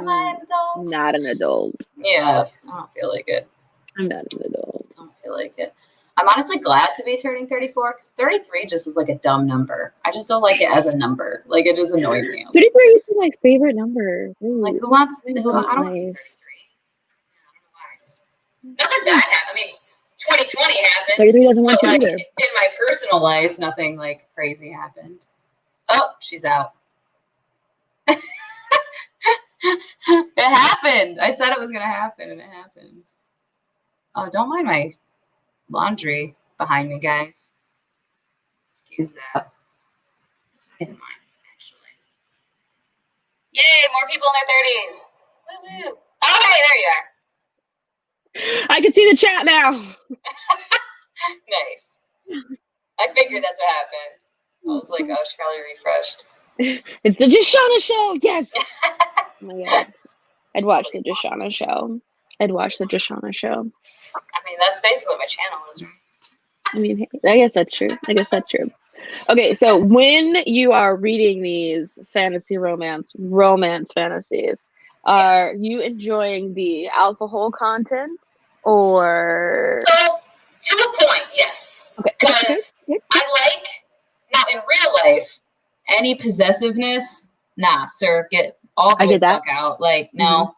I an adult? Not an adult. Yeah, I don't feel like it. I'm not an adult. I don't feel like it. I'm honestly glad to be turning 34 because 33 just is like a dumb number. I just don't like it as a number. Like, it just annoys me. 33 is my favorite number. Ooh. Like, I don't want to be 33. I don't know why. Nothing bad happened. I mean, 2020 happened. 33 doesn't want you like, either. In my personal life, nothing like crazy happened. Oh, she's out. It happened. I said it was going to happen, and it happened. Oh, don't mind my laundry behind me, guys. Excuse that. I didn't mind, actually. Yay, more people in their 30s. Woo-woo. Oh, hey, there you are. I can see the chat now. Nice. I figured that's what happened. I was like, oh, she probably refreshed. It's the Jashana show. Yes. Oh my god. I'd watch the Jashana show. I mean, that's basically what my channel is, right? I mean, I guess that's true. Okay, so when you are reading these fantasy romance fantasies, are you enjoying the alcohol content or? So, to a point, yes. Okay. Because I like, now in real life, any possessiveness, nah, sir, get all the I way get the that. fuck out. Like, no.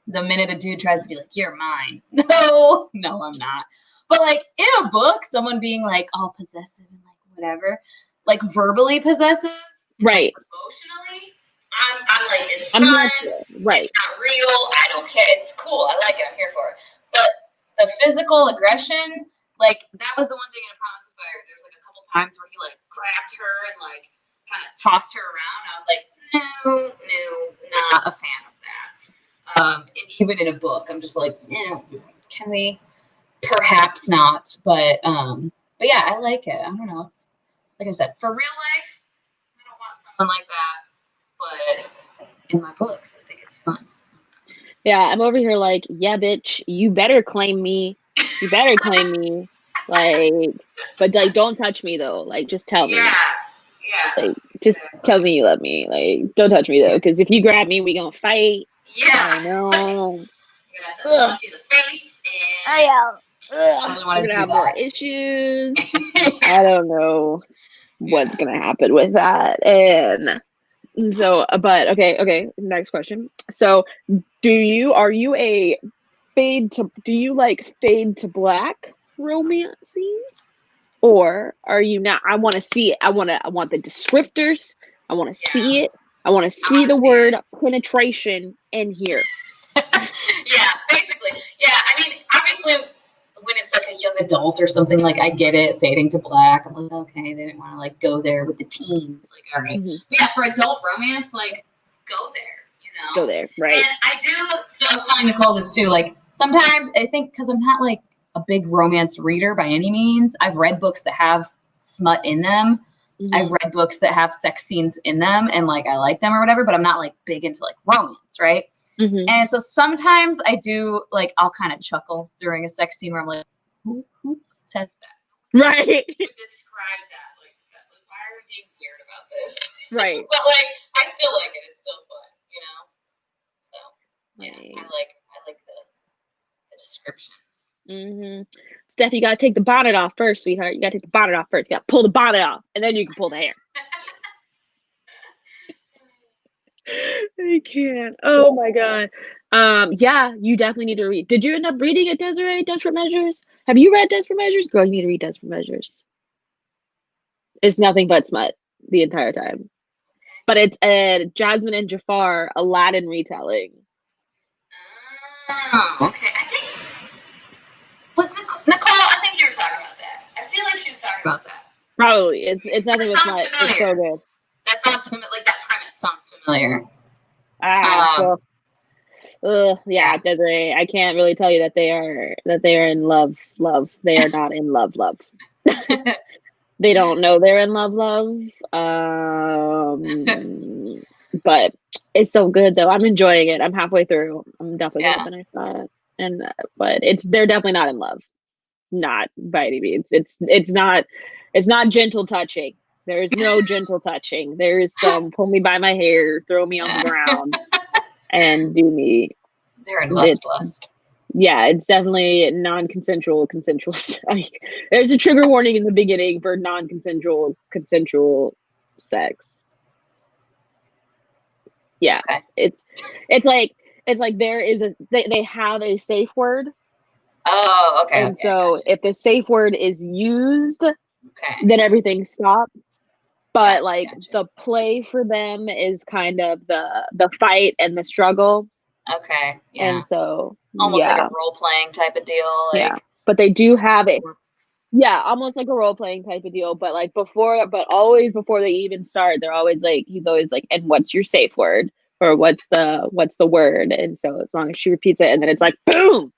The minute a dude tries to be like, you're mine. No, I'm not. But like in a book, someone being like all possessive and like whatever, like verbally possessive, Right. like, emotionally, I'm like, it's I'm fun. here for it. Right. It's not real. I don't care. It's cool. I like it. I'm here for it. But the physical aggression, like that was the one thing in A Promise of Fire. There's like a couple times where he like grabbed her and like kind of tossed her around. I was like, no, not a fan of that. And even in a book, I'm just like, can we? Perhaps not, but yeah, I like it. I don't know. It's like I said, for real life, I don't want someone like that, but in my books, I think it's fun. Yeah, I'm over here like, yeah, bitch, you better claim me. You better claim me. Like, but like, don't touch me though. Like, just tell me. Yeah. Like, just tell me you love me. Like, don't touch me though, because if you grab me, we gonna fight. Yeah. I know. You're gonna have to punch you in the face, and I don't We're want to gonna do have that. more issues. I don't know what's gonna happen with that. And so, but okay. Next question. So, do you like fade to black romance scenes? Or are you not? I want to see it. I want the descriptors. I want to see it. I want to see the word penetration in here. Yeah, basically. Yeah, I mean, obviously, when it's like a young adult or something, like I get it, fading to black. I'm like, okay, they didn't want to like go there with the teens. Like, all right. Mm-hmm. But yeah, for adult romance, like, go there, you know? Go there, right? And I do, so I was telling Nicole this too, like, sometimes I think, because I'm not like a big romance reader by any means, I've read books that have smut in them. Mm-hmm. I've read books that have sex scenes in them and like I like them or whatever, but I'm not like big into like romance, right? Mm-hmm. And so sometimes I do like I'll kind of chuckle during a sex scene where I'm like, who says that? Right. Who described that? Like, why are we being weird about this? Right. But like, I still like it. It's still fun, you know. So yeah, I like the descriptions. Mm-hmm. Steph, you gotta take the bonnet off first, sweetheart. You gotta take the bonnet off first. You gotta pull the bonnet off, and then you can pull the hair. I can't. Oh my god. Yeah, you definitely need to read. Did you end up reading it, Desiree? Desperate Measures? Have you read Desperate Measures? Girl, you need to read Desperate Measures. It's nothing but smut the entire time. But it's a Jasmine and Jafar Aladdin retelling. Oh, okay. I think was Nicole. I think you were talking about that. I feel like she was talking about that. Probably. It's nothing but smut. Familiar. It's so good. That sounds familiar. Like that premise sounds familiar. Yeah, Desiree. I can't really tell you that they are in love. They are not in love. They don't know they're in love. But it's so good though. I'm enjoying it. I'm halfway through. I'm definitely gonna finish that. And but they're definitely not in love. Not by any means. It's not gentle touching. There's no gentle touching. There's some pull me by my hair, throw me on the ground, and do me. They're in lust. Yeah, it's definitely non-consensual, consensual. Like, there's a trigger warning in the beginning for non-consensual, consensual sex. Yeah, okay. It's like there is they have a safe word. Oh, okay. And so if the safe word is used, then everything stops. But the play for them is kind of the fight and the struggle. Okay. Yeah. And so almost like a role playing type of deal. Like, yeah. But they do have it. Yeah, almost like a role playing type of deal. But always before they even start, they're always like, he's always like, and what's your safe word? Or what's the word? And so as long as she repeats it, and then it's like boom.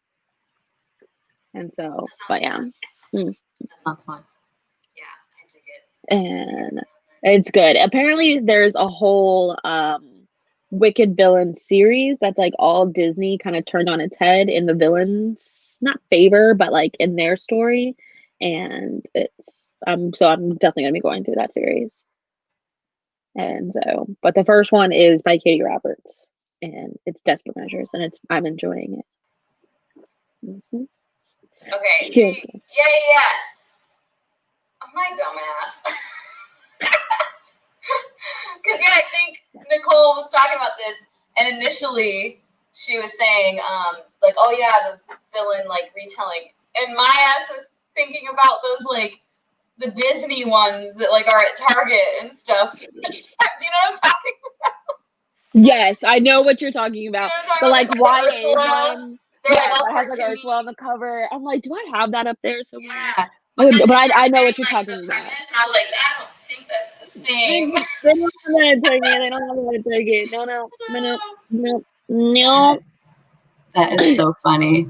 And so, but yeah. That sounds fun. Yeah, I dig it. And it's good. Apparently there's a whole Wicked villain series that's like all Disney kind of turned on its head in the villains, not favor, but like in their story. And it's so I'm definitely gonna be going through that series. And so, but the first one is by Katie Roberts, and it's Desperate Measures, and I'm enjoying it. Mm-hmm. Okay. See, yeah. Oh, my dumbass. Because I think Nicole was talking about this, and initially she was saying, like, oh yeah, the villain like retelling, and my ass was thinking about those like the Disney ones that like are at Target and stuff. Do you know what I'm talking about? Yes, I know what you're talking about. The like YA one. They're Yes, like I have like Ursula on the cover. I'm like, do I have that up there somewhere? Yeah. But I know what you're talking about. And I was like, I don't think that's the same. They don't want to take it. They don't want to take it. No. That is so funny.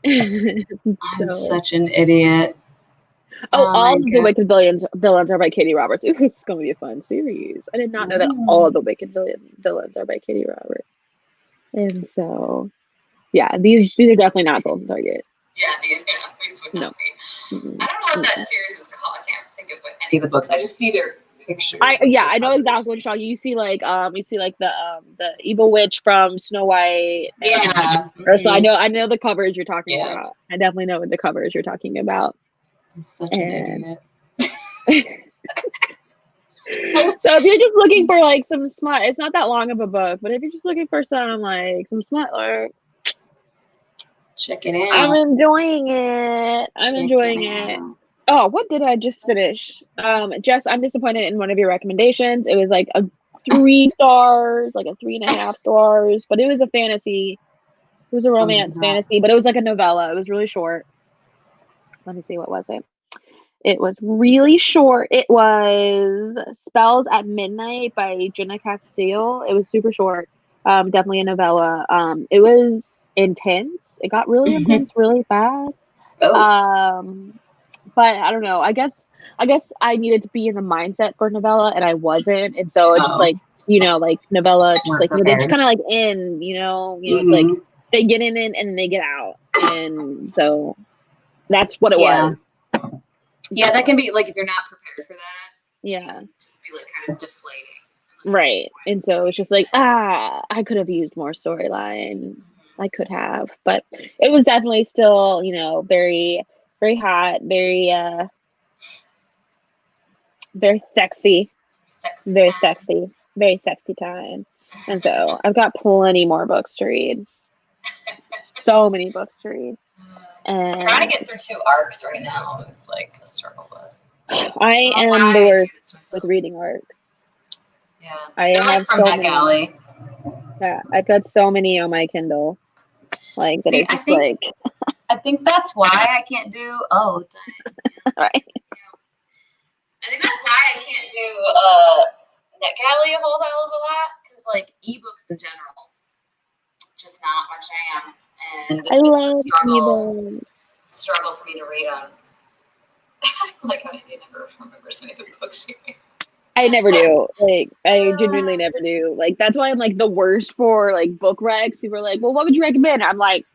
I'm such an idiot. All of the Wicked villains are by Katie Roberts. Ooh, it's going to be a fun series. I did not know that all of the Wicked villains are by Katie Roberts. And so, yeah, these are definitely not sold in Target. Yeah, these would not be. I don't know what that series is called. I can't think of any of the books. I just see their pictures. I know exactly what you're talking. You see like the evil witch from Snow White. So I know the covers you're talking about. I definitely know the covers you're talking about. I'm such an idiot. So if you're just looking for like some smut, it's not that long of a book, but if you're just looking for some smut art, check it out. I'm enjoying it. Oh, what did I just finish? Jess, I'm disappointed in one of your recommendations. It was like a 3 stars, like a 3.5 stars, but it was a fantasy. It was a romance fantasy, but it was like a novella. It was really short. Let me see, what was it? It was really short. It was Spells at Midnight by Jenna Castile. It was super short. Definitely a novella. It was intense. It got really intense really fast. But I don't know. I guess I needed to be in the mindset for novella, and I wasn't. And so it's just like, like novella, just like they're just kind of like in, it's like they get in and they get out, and so that's what it was. Yeah, that can be like if you're not prepared for that. Yeah. Just be like kind of deflating. Right. And so it's just like, I could have used more storyline. I could have, but it was definitely still, very, very hot, very sexy, very sexy time. And so I've got plenty more books to read. So many books to read. And I'm trying to get through 2 arcs right now. It's like a struggle bus. I am the worst with reading arcs. Yeah. I have so many. Alley. Yeah, I've got so many on my Kindle. Like that it's just like I think that's why I can't do right. I think that's why I can't do NetGalley a whole hell of a lot, because like ebooks in general, just not my jam. And I love ebooks. Struggle for me to read them. Like I never remember some of the books you read. I never do. Like I genuinely never do. Like that's why I'm like the worst for like book recs. People are like, "Well, what would you recommend?" I'm like,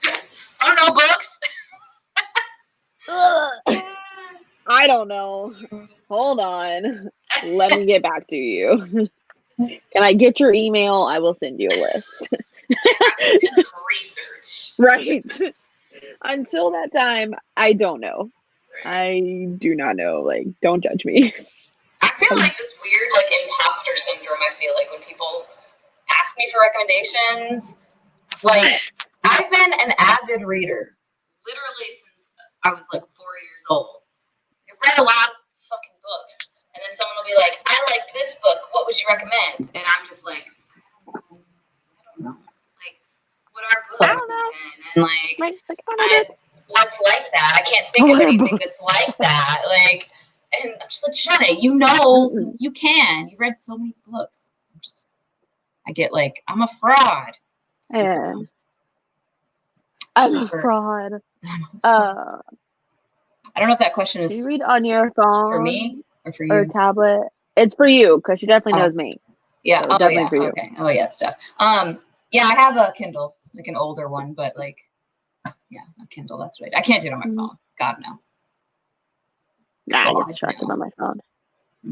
I don't know, books. I don't know. Hold on. Let me get back to you. Can I get your email? I will send you a list. Research. Right. Until that time, I don't know. I do not know. Like, don't judge me. I feel like this weird, like, imposter syndrome. I feel like when people ask me for recommendations, like, I've been an avid reader literally since I was like 4 years old. I've read a lot of fucking books, and then someone will be like, "I like this book. What would you recommend?" And I'm just like, I don't know. Like, what are books? I don't know. And like, what's like that? I can't think of anything that's like that. Like. And I'm just like, Jashana, you can. You've read so many books. I get like, I'm a fraud. Yeah. I'm a fraud. I don't know if that question is. Do you read on your phone? For me or for you? Or tablet? It's for you, because she definitely knows me. Yeah. So definitely for you. Okay. Oh yeah, stuff. Yeah, I have a Kindle, like an older one, but like, yeah, a Kindle. That's right. I can't do it on my phone. God no. Nah, I get distracted on my phone.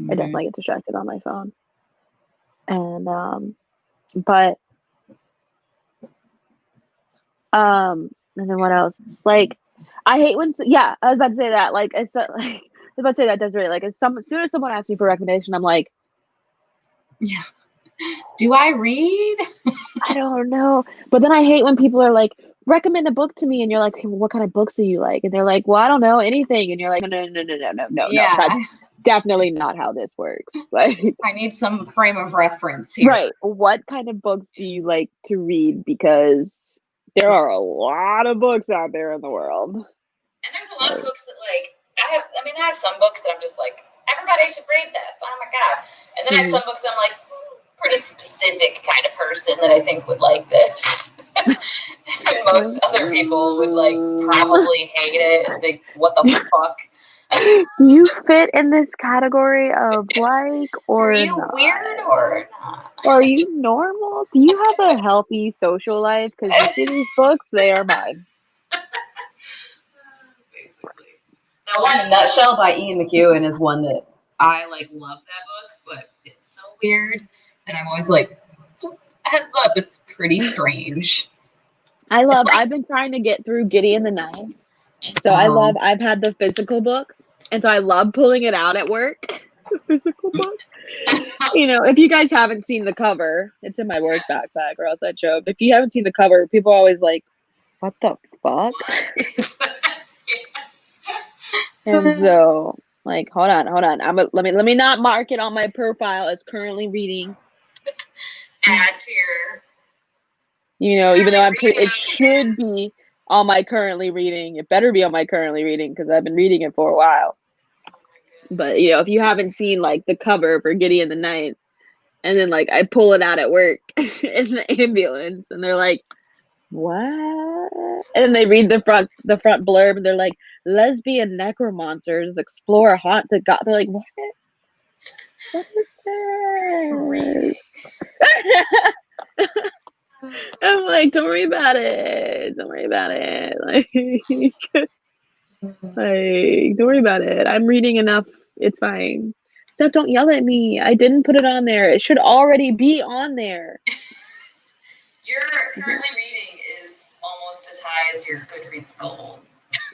I definitely get distracted on my phone. And and then what else? It's like I hate when I was about to say that. Like I was about to say that Desiree. Like as soon as someone asks me for a recommendation, I'm like, Yeah. Do I read? I don't know. But then I hate when people are like, recommend a book to me, and you're like, "Okay, well, what kind of books do you like?" And they're like, "Well, I don't know, anything." And you're like, no. Yeah. That's definitely not how this works. Like, I need some frame of reference here. right. What kind of books do you like to read? Because there are a lot of books out there in the world. And there's a lot of books that like I have some books that I'm just like, everybody should read this. Oh my god. And then I have some books that I'm like, pretty specific kind of person that I think would like this. And most other people would like probably hate it and think, what the fuck? Do you fit in this category of like or Are you not? weird or not? Or are you normal? Do you have a healthy social life? Because you see these books, they are mine. Basically. Now, One in a Nutshell by Ian McEwan is one that I like love that book, but it's so weird. And I'm always like, just heads up, it's pretty strange. I've been trying to get through Gideon the Ninth. So I've had the physical book. And so I love pulling it out at work. The physical book. You know, if you guys haven't seen the cover, it's in my work backpack or else I'd show up. If you haven't seen the cover, people are always like, what the fuck? And so, like, hold on. Let me not mark it on my profile as currently reading. Add to your. You know, even though it should be on my currently reading. It better be on my currently reading because I've been reading it for a while. But you know, if you haven't seen like the cover for Gideon the Ninth, and then like I pull it out at work in the ambulance, and they're like, "What?" And then they read the front blurb, and they're like, "Lesbian necromancers explore haunted god." They're like, "What? What is this?" I'm like, "Don't worry about it. Don't worry about it. Like, don't worry about it. I'm reading enough. It's fine. Steph, don't yell at me. I didn't put it on there. It should already be on there." Your currently reading is almost as high as your Goodreads goal.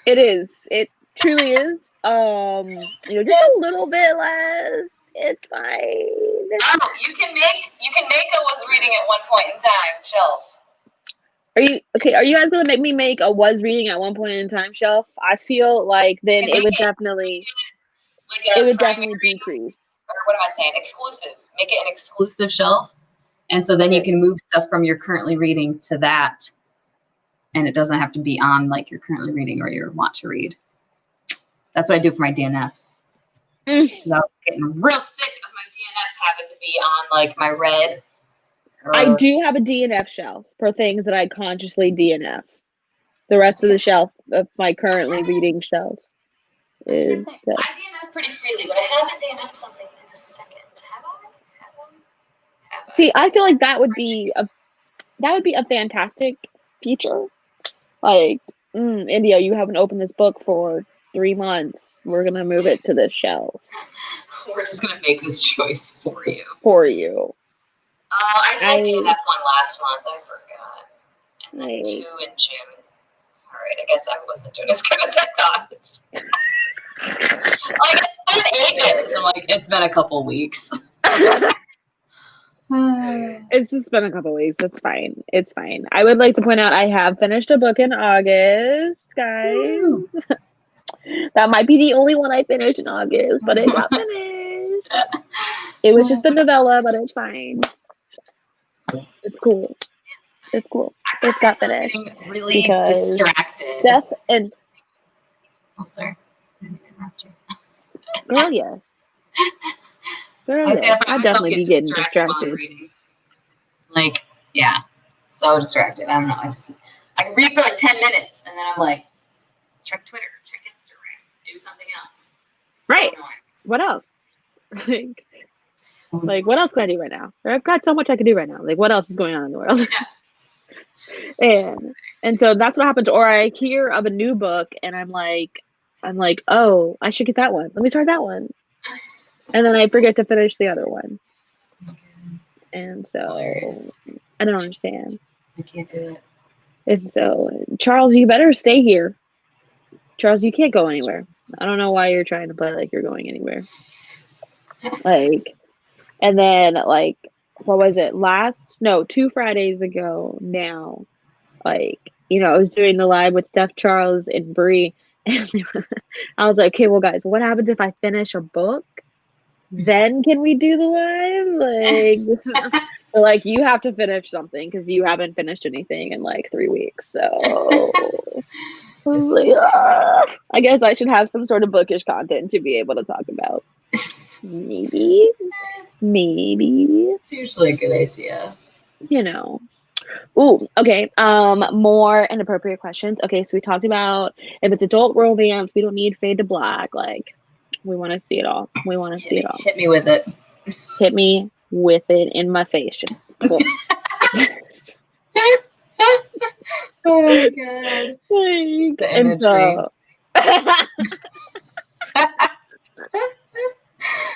It is. It truly is. You know, just a little bit less. It's fine. Oh, you can make a was reading at one point in time shelf. Are you okay? Are you guys gonna make me make a was reading at one point in time shelf? I feel like then it would definitely decrease. Or what am I saying? Exclusive. Make it an exclusive shelf. And so then you can move stuff from your currently reading to that. And it doesn't have to be on like your currently reading or your want to read. That's what I do for my DNFs. I was getting real sick of my DNFs having to be on like my red. I do have a DNF shelf for things that I consciously DNF. The rest of the shelf of my currently reading shelf is. I DNF pretty freely, but I haven't DNF something in a second. Have I? See, I feel like that would be a fantastic feature. Like, India, you haven't opened this book for 3 months. We're gonna move it to this shelf. We're just gonna make this choice for you. I did DNF one last month. I forgot. And then 2 in June. All right, I guess I wasn't doing as good as I thought. Like, it's been ages. I'm like, it's been a couple weeks. It's just been a couple weeks. It's fine. It's fine. I would like to point out I have finished a book in August, guys. That might be the only one I finished in August, but it got finished. It was just a novella, but it's fine. It's cool. It's cool. It got finished. Really distracted. Steph and sorry. I didn't interrupt you. Girl, yes. Girl, yes. I'd definitely be getting distracted. Like, yeah. So distracted. I don't know. I can read for like 10 minutes and then I'm like, check Twitter, check Instagram, do something else. So right. annoying. What else? Like, what else can I do right now? I've got so much I can do right now. Like, what else is going on in the world? Yeah. and so that's what happens. Or I hear of a new book and I'm like, oh, I should get that one. Let me start that one. And then I forget to finish the other one. And so I don't understand. I can't do it. And so, Charles, you better stay here. Charles, you can't go anywhere. I don't know why you're trying to play like you're going anywhere. Like, And then like, what was it? 2 Fridays ago now, like, you know, I was doing the live with Steph, Charles, and Bree. And I was like, okay, well, guys, what happens if I finish a book? Then can we do the live? Like, they're like, you have to finish something because you haven't finished anything in like 3 weeks. So I was like, I guess I should have some sort of bookish content to be able to talk about. Maybe. It's usually a good idea. You know. Ooh, okay. More inappropriate questions. Okay, so we talked about if it's adult romance, we don't need fade to black. Like, we want to see it all. We want to see it all. Hit me with it. Hit me with it in my face. Just. Oh my god. Like, The and imagery.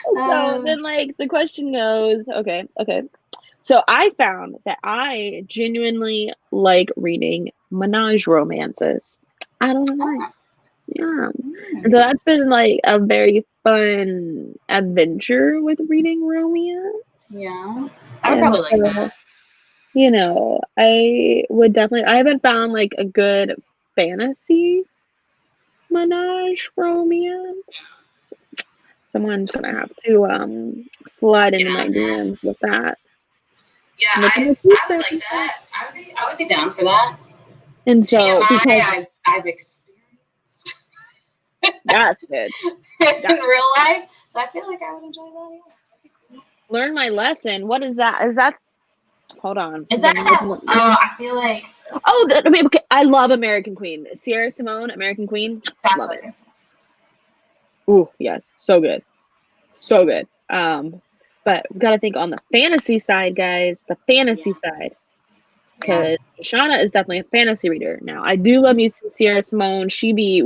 so, so then like the question goes, okay. So I found that I genuinely like reading menage romances. I don't know why. Yeah. And so that's been like a very fun adventure with reading romance. Yeah. I would probably like that. You know, I haven't found like a good fantasy menage romance. Someone's gonna have to slide into my DMs with that. Yeah, I would like that. I would be down for that. And so TMI, I've experienced. That's good. In real life. So I feel like I would enjoy that. Yeah. Learn my lesson. What is that? Is that hold on. Is that I feel like okay. I love American Queen. Sierra Simone, American Queen. That's love it. Ooh, yes. So good. So good. But we gotta think on the fantasy side, guys. The fantasy side. Because Jashana is definitely a fantasy reader. Now, I do love me Sierra Simone. She be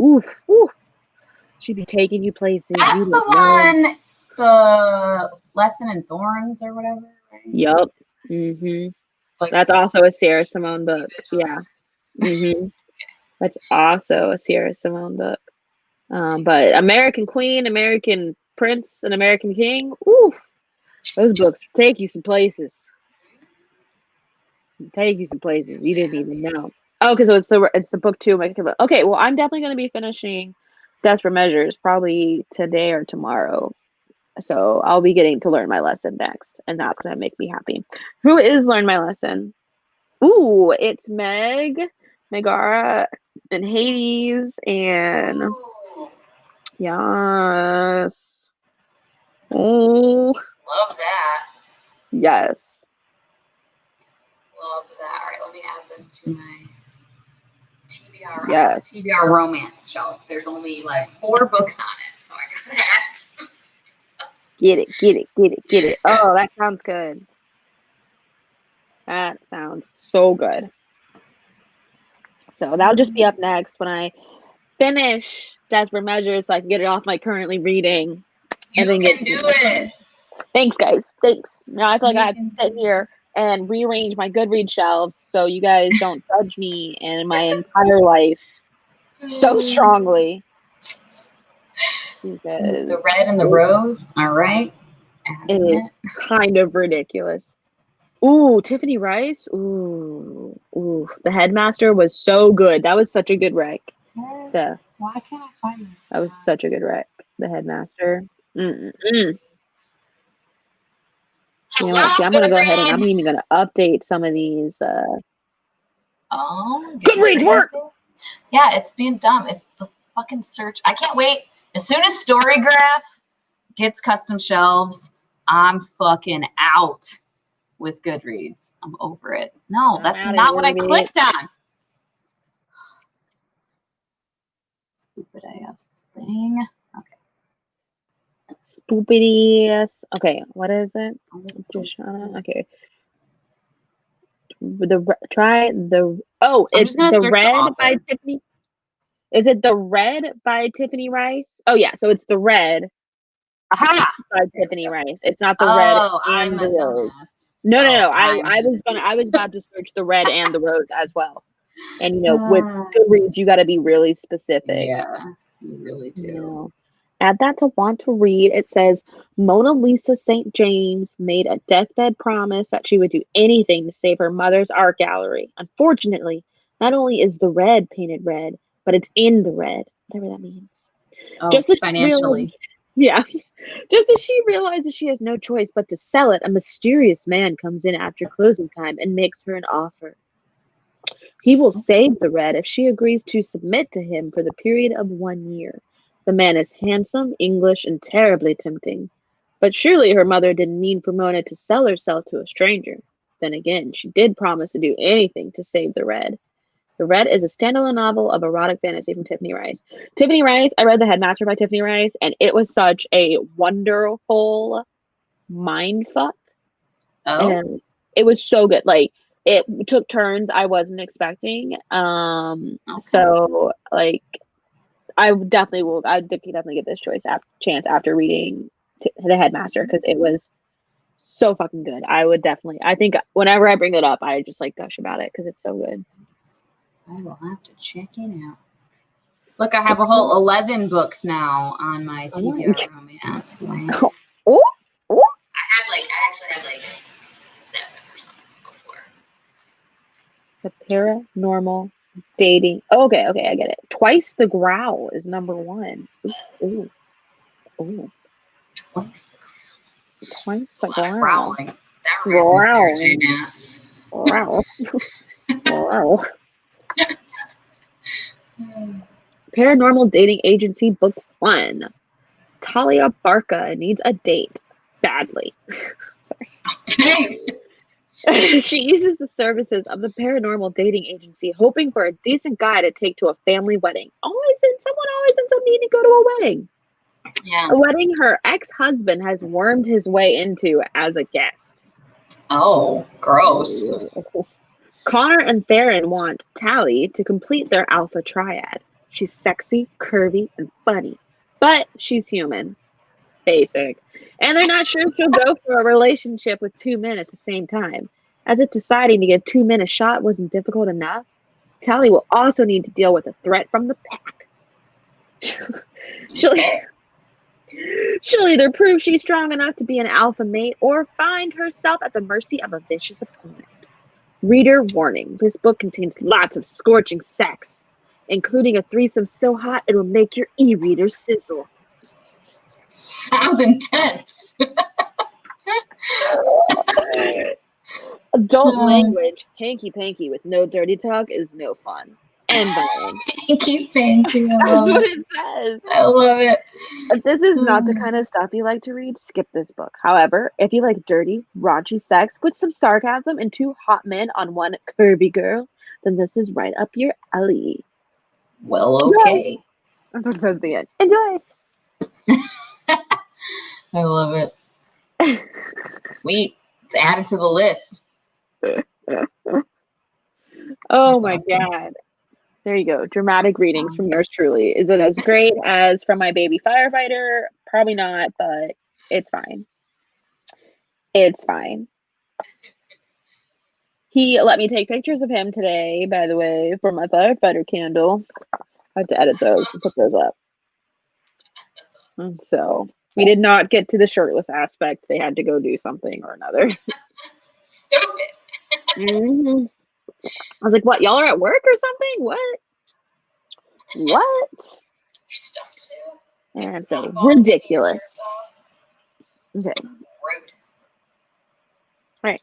taking you places. That's the one, the Lesson in Thorns or whatever, right? Yup. Mm-hmm. Like, that's also a Sierra Simone book. Yeah. Mm-hmm. That's also a Sierra Simone book. But American Queen, American Prince, and American King, ooh, those books take you some places. You didn't even know. Oh, because it's the book too. Okay, well, I'm definitely going to be finishing Desperate Measures probably today or tomorrow. So I'll be getting to learn my lesson next, and that's going to make me happy. Who is Learn My Lesson? Ooh, it's Megara, and Hades, and yes. Oh, love that. Yes. Love that. All right, let me add this to my TBR. TBR romance shelf. There's only like 4 books on it, so I gotta add some stuff. Get it. Oh, that sounds good. That sounds so good. So that'll just be up next when I finish Desperate Measures so I can get it off my currently reading. You can do it. Thanks, guys. Thanks. Now I feel like I have to sit here and rearrange my Goodreads shelves so you guys don't judge me and my entire life so strongly. Because the red and the rose, all right. It is kind of ridiculous. Ooh, Tiffany Rice. Ooh. The Headmaster was so good. That was such a good rec. Steph. Why can't I find this? That was such a good rec. The Headmaster. You know what? See, I'm gonna go ahead and I'm even gonna update some of these. Goodreads work. Yeah, it's being dumb. It's the fucking search. I can't wait. As soon as Storygraph gets custom shelves, I'm fucking out with Goodreads. I'm over it. No, that's not what I clicked on. Stupid ass thing. Okay. Stupid ass. Okay, what is it? Okay. It's The Red by Tiffany. Is it The Red by Tiffany Rice? Oh yeah, so it's The Red by Tiffany Rice. It's not The Red and the Rose. No. I was about to search The Red and the Rose as well. And with Goodreads, you got to be really specific. Yeah, you really do. Add that to want to read. It says Mona Lisa St. James made a deathbed promise that she would do anything to save her mother's art gallery. Unfortunately, not only is the red painted red, but it's in the red, whatever that means. Oh, Just as she financially. realizes, yeah, just as she realizes she has no choice but to sell it, a mysterious man comes in after closing time and makes her an offer. He will save the red if she agrees to submit to him for the period of 1 year. The man is handsome, English, and terribly tempting. But surely her mother didn't mean for Mona to sell herself to a stranger. Then again, she did promise to do anything to save the red. The Red is a standalone novel of erotic fantasy from Tiffany Rice. Tiffany Rice, I read The Headmaster by Tiffany Rice, and it was such a wonderful mind fuck. Oh, And it was so good. Like, it took turns I wasn't expecting. okay. So like I I'd definitely get this chance after reading The Headmaster, because it was so fucking good. I think whenever I bring it up, I just like gush about it because it's so good. I will have to check it out. Look, I have a whole 11 books now on my TBR romance. Wow. Oh, oh. I actually had like 7 or something before. The Paranormal Dating. Okay, I get it. Twice the Growl is number 1. Ooh. Twice The Growl. growling. That reminds me of Sarah J. Maas. Growl. Growl. Paranormal Dating Agency Book 1. Talia Barca needs a date badly. Sorry. She uses the services of the paranormal dating agency, hoping for a decent guy to take to a family wedding. Someone always ends up needing to go to a wedding. Yeah. A wedding her ex-husband has wormed his way into as a guest. Oh, gross. Connor and Theron want Tally to complete their alpha triad. She's sexy, curvy, and funny, but she's human. Basic. And they're not sure she'll go for a relationship with 2 men at the same time. As if deciding to give 2 men a shot wasn't difficult enough, Tally will also need to deal with a threat from the pack. She'll either prove she's strong enough to be an alpha mate or find herself at the mercy of a vicious opponent. Reader warning, this book contains lots of scorching sex, including a threesome so hot it'll make your e-readers fizzle. Sounds intense. Adult language, hanky-panky with no dirty talk is no fun. And violent. Hanky-panky. That's what it says. I love it. If this is not the kind of stuff you like to read, skip this book. However, if you like dirty, raunchy sex with some sarcasm and 2 hot men on one curvy girl, then this is right up your alley. Well, okay. That's what it says at the end. Enjoy! I love it. Sweet. It's added to the list. Oh That's my awesome. God. There you go. Dramatic readings from yours truly. Is it as great as From My Baby Firefighter? Probably not, but it's fine. It's fine. He let me take pictures of him today, by the way, for my firefighter candle. I have to edit those and put those up. And so we did not get to the shirtless aspect. They had to go do something or another. Stupid. Mm-hmm. I was like, what? Y'all are at work or something? What? There's stuff to do. And It's so not involved taking your ridiculous. shirts off. Okay. Rude. Right.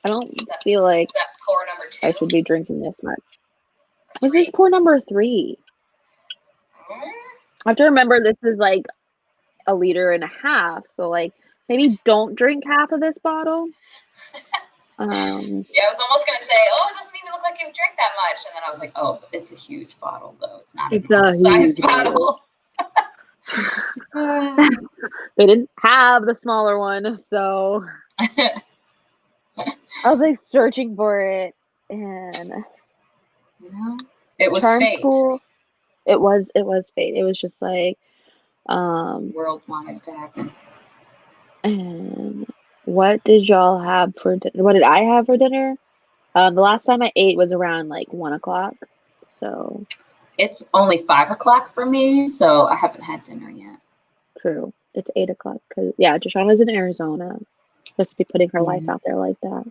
I don't feel like Is that pour number 2? I should be drinking this much. This is pour number 3. I have to remember this is like 1.5 liters. So like maybe don't drink half of this bottle. Yeah, I was almost gonna say, oh, it doesn't even look like you drink that much, and then I was like, oh, it's a huge bottle though. It's not a size bottle. They didn't have the smaller one, so I was like searching for it, and it was fate. School, it was fate. It was just like the world wanted it to happen. And what did y'all have for dinner? What did I have for dinner? The last time I ate was around like 1 o'clock. So It's only 5 o'clock for me, so I haven't had dinner yet. True. It's 8 o'clock because Jashana's in Arizona. Supposed to be putting her life out there like that.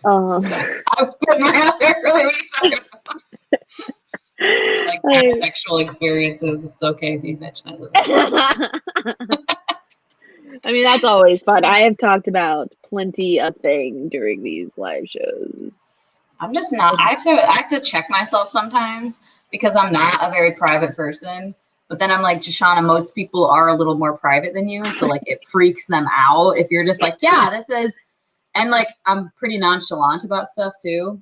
I was putting her out there really. What are you talking about? Like sexual experiences. It's okay if you mention it. I mean, that's always fun. I have talked about plenty of things during these live shows. I'm just not. I have to check myself sometimes because I'm not a very private person. But then I'm like, Jashana, most people are a little more private than you, so like it freaks them out if you're just like, yeah, this is. And like I'm pretty nonchalant about stuff too.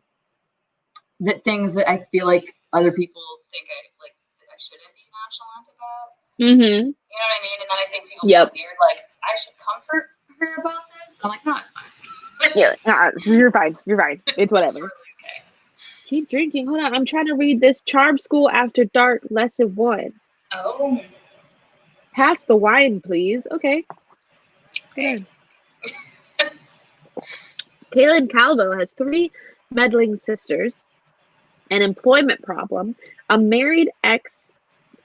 That things that I feel like other people think that I shouldn't be nonchalant about. Mm-hmm. You know what I mean? And then I think people feel weird, like I should comfort her about this. I'm like, no, it's fine. Yeah, you're fine. You're fine. It's whatever. It's really okay. Keep drinking. Hold on. I'm trying to read this Charm School After Dark Lesson 1. Oh. Pass the wine, please. Okay. Okay. Kaylin Calvo has 3 meddling sisters, an employment problem, a married ex.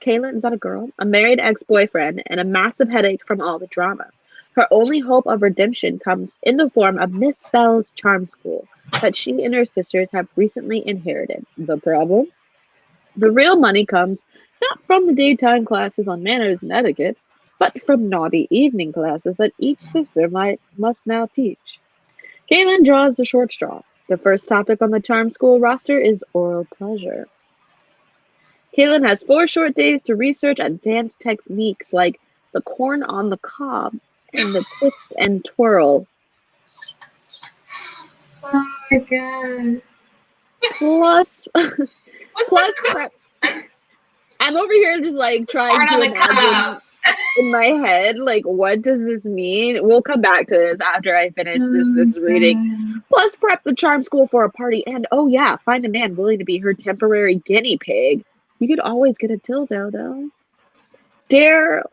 Kaylin, is that a girl? A married ex-boyfriend, and a massive headache from all the drama. Her only hope of redemption comes in the form of Miss Bell's charm school that she and her sisters have recently inherited. The problem? The real money comes not from the daytime classes on manners and etiquette, but from naughty evening classes that each sister must now teach. Kaylin draws the short straw. The first topic on the charm school roster is oral pleasure. Kaylin has 4 short days to research advanced techniques like the corn on the cob and the twist and twirl. Oh my god. Plus prep. I'm over here just like trying to imagine in my head, like, what does this mean? We'll come back to this after I finish this reading. Plus prep the charm school for a party, and oh yeah, find a man willing to be her temporary guinea pig. You could always get a dildo, though. Dare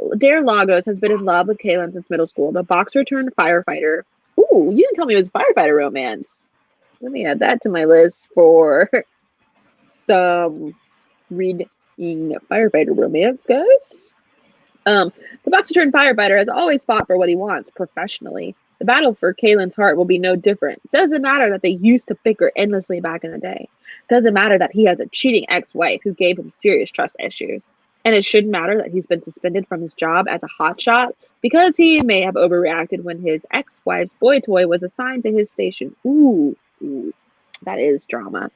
Lagos has been in love with Kaylin since middle school. The boxer turned firefighter. Ooh, you didn't tell me it was firefighter romance. Let me add that to my list for some reading firefighter romance, guys. The boxer turned firefighter has always fought for what he wants professionally. The battle for Kaylin's heart will be no different. Doesn't matter that they used to bicker endlessly back in the day. Doesn't matter that he has a cheating ex-wife who gave him serious trust issues. And it shouldn't matter that he's been suspended from his job as a hotshot because he may have overreacted when his ex-wife's boy toy was assigned to his station. Ooh, that is drama.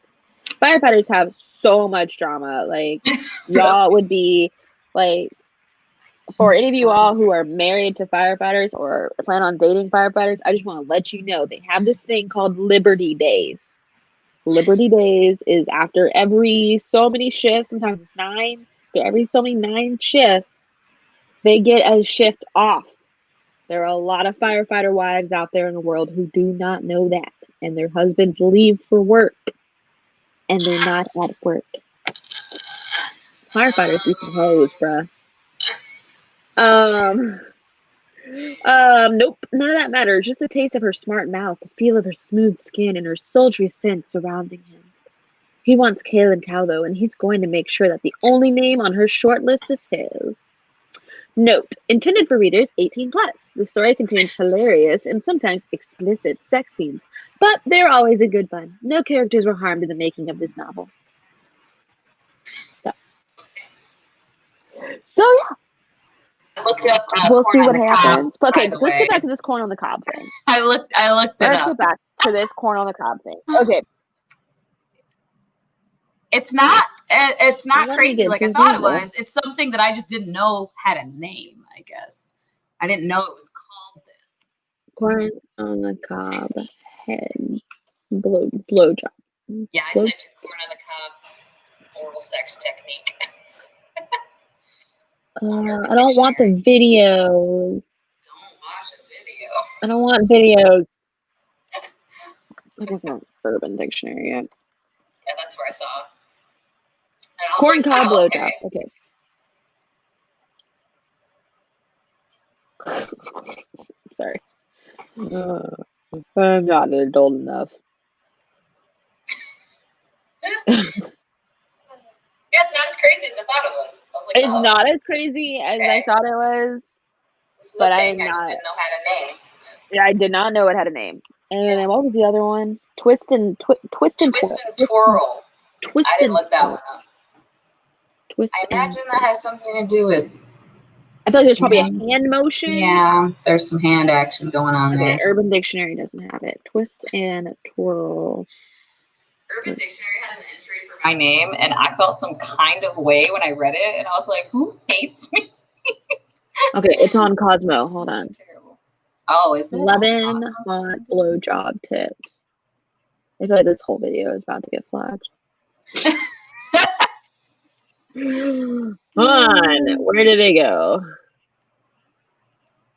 Firefighters have so much drama. Like, y'all would be, like, for any of you all who are married to firefighters or plan on dating firefighters, I just want to let you know they have this thing called Liberty Days. Liberty Days is after every so many shifts, sometimes it's 9, but every so many 9 shifts, they get a shift off. There are a lot of firefighter wives out there in the world who do not know that, and their husbands leave for work, and they're not at work. Firefighters be some hoes, bruh. Nope, none of that matters. Just the taste of her smart mouth, the feel of her smooth skin, and her sultry scent surrounding him. He wants Kaylin Calvo, and he's going to make sure that the only name on her short list is his. Note, intended for readers 18+. The story contains hilarious and sometimes explicit sex scenes, but they're always a good fun. No characters were harmed in the making of this novel. So yeah. I looked up. We'll see what happens. But okay, let's get back to this corn on the cob thing. I looked it up. Let's get back to this corn on the cob thing. Okay. It's not crazy like I thought it was. It's something that I just didn't know had a name, I guess. I didn't know it was called this. Corn on the cob head blowjob. Yeah, I typed in corn on the cob oral sex technique. I don't want the videos. Don't watch a video. I don't want videos. I guess not Urban Dictionary yet. Yeah, that's where I saw. Corn cob blowjob. Okay. Sorry. I'm not adult enough. Yeah, it's not It's not as crazy as I thought it was. This is but a I thing did I just not. didn't know how to name. Yeah, I did not know it had a name. And then what was the other one? Twist and Twist and twirl. Twist I didn't and look that twirl. one up. Twist I imagine and that has something to do with. I feel like there's probably hands. a hand motion. Yeah, there's some hand action going on there. Urban Dictionary doesn't have it. Twist and twirl. Urban Dictionary has an entry for my name, and I felt some kind of way when I read it, and I was like, who hates me? Okay, it's on Cosmo. Hold on. Terrible. Oh, is it? 11 hot blowjob tips. I feel like this whole video is about to get flagged. Hold on. Where did they go?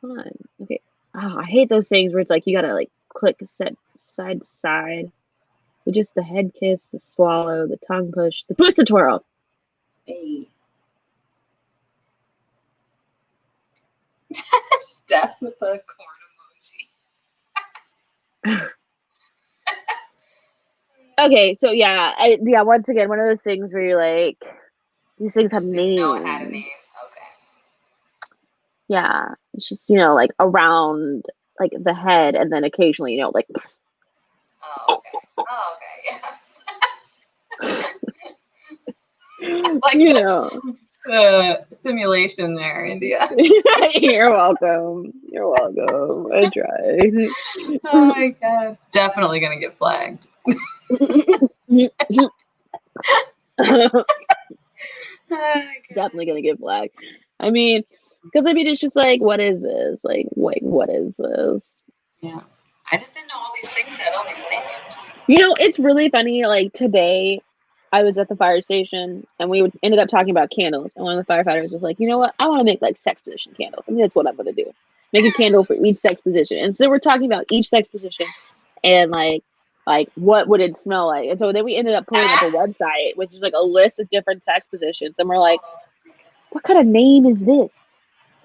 Hold on. Okay. Oh, I hate those things where it's like you gotta like click set side to side. With just the head kiss, the swallow, the tongue push, the twist and twirl. Hey. Steph with the corn emoji. Okay, so yeah, once again, one of those things where you're like, these things have names. Know it had a name. Okay. Yeah, it's just like around like the head, and then occasionally like. Oh okay. Yeah. Like the simulation there, India. You're welcome. You're welcome. I tried. Oh my god. Definitely gonna get flagged. Definitely gonna get flagged. I mean, because it's just like, what is this? Like, what is this? Yeah. I just didn't know all these things had all these names. It's really funny. Like today, I was at the fire station and we ended up talking about candles. And one of the firefighters was like, you know what? I want to make like sex position candles. I mean, that's what I'm going to do. Make a candle for each sex position. And so we're talking about each sex position and like what would it smell like? And so then we ended up pulling up a website, which is like a list of different sex positions. And we're like, what kind of name is this?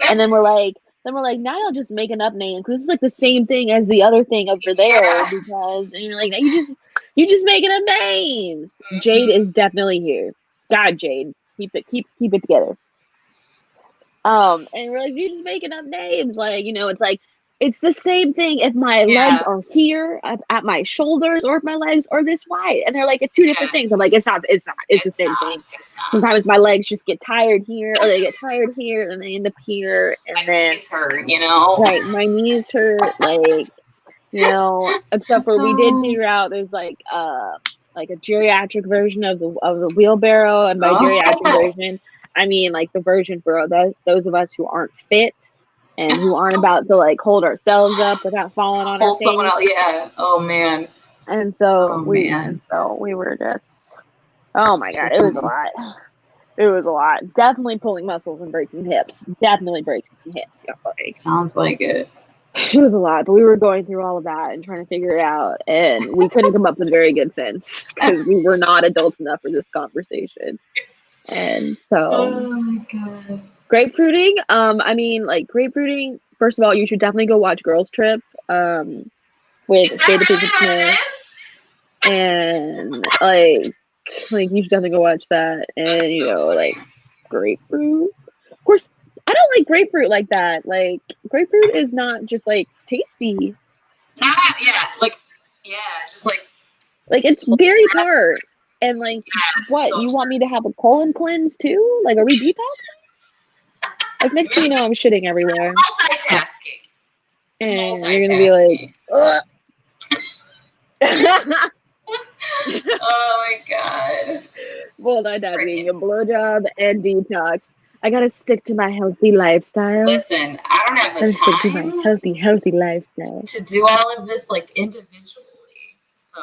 And then we're like, now you're just making up names because it's like the same thing as the other thing over there. Because and you're like, you just making up names. Mm-hmm. Jade is definitely here. God, Jade, keep it together. And we're like, you're just making up names. Like it's like it's the same thing if my legs are here at my shoulders or if my legs are this wide. And they're like, it's two different things. I'm like, it's not. It's the same thing. Sometimes my legs just get tired here or they get tired here and they end up here. And then knees hurt, Right, my knees hurt, like, except for we did figure out there's like a geriatric version of the wheelbarrow, and by geriatric version, I mean like the version for those of us who aren't fit and who aren't about to like hold ourselves up without falling on our face. Someone else, yeah. Oh man. And so we were just, oh my god, it was a lot. It was a lot. Definitely pulling muscles and breaking hips. Definitely breaking some hips. Sounds like it. It was a lot, but we were going through all of that and trying to figure it out, and we couldn't come up with very good sense because we were not adults enough for this conversation. And so, oh my god, grapefruiting. I mean, like grapefruiting. First of all, you should definitely go watch Girls Trip with Jada Pinkett Smith, and like you should definitely go watch that. And like grapefruit. Of course, I don't like grapefruit like that. Like grapefruit is not just like tasty. Just like it's very tart. And like what? You want me to have a colon cleanse too? Like, are we detoxing? Like next thing you know, I'm shitting everywhere. Multitasking. And you're gonna be like, oh my god. Multitasking, a blowjob and detox. I gotta stick to my healthy lifestyle. Listen, I don't have the time stick to my healthy lifestyle to do all of this like individually. So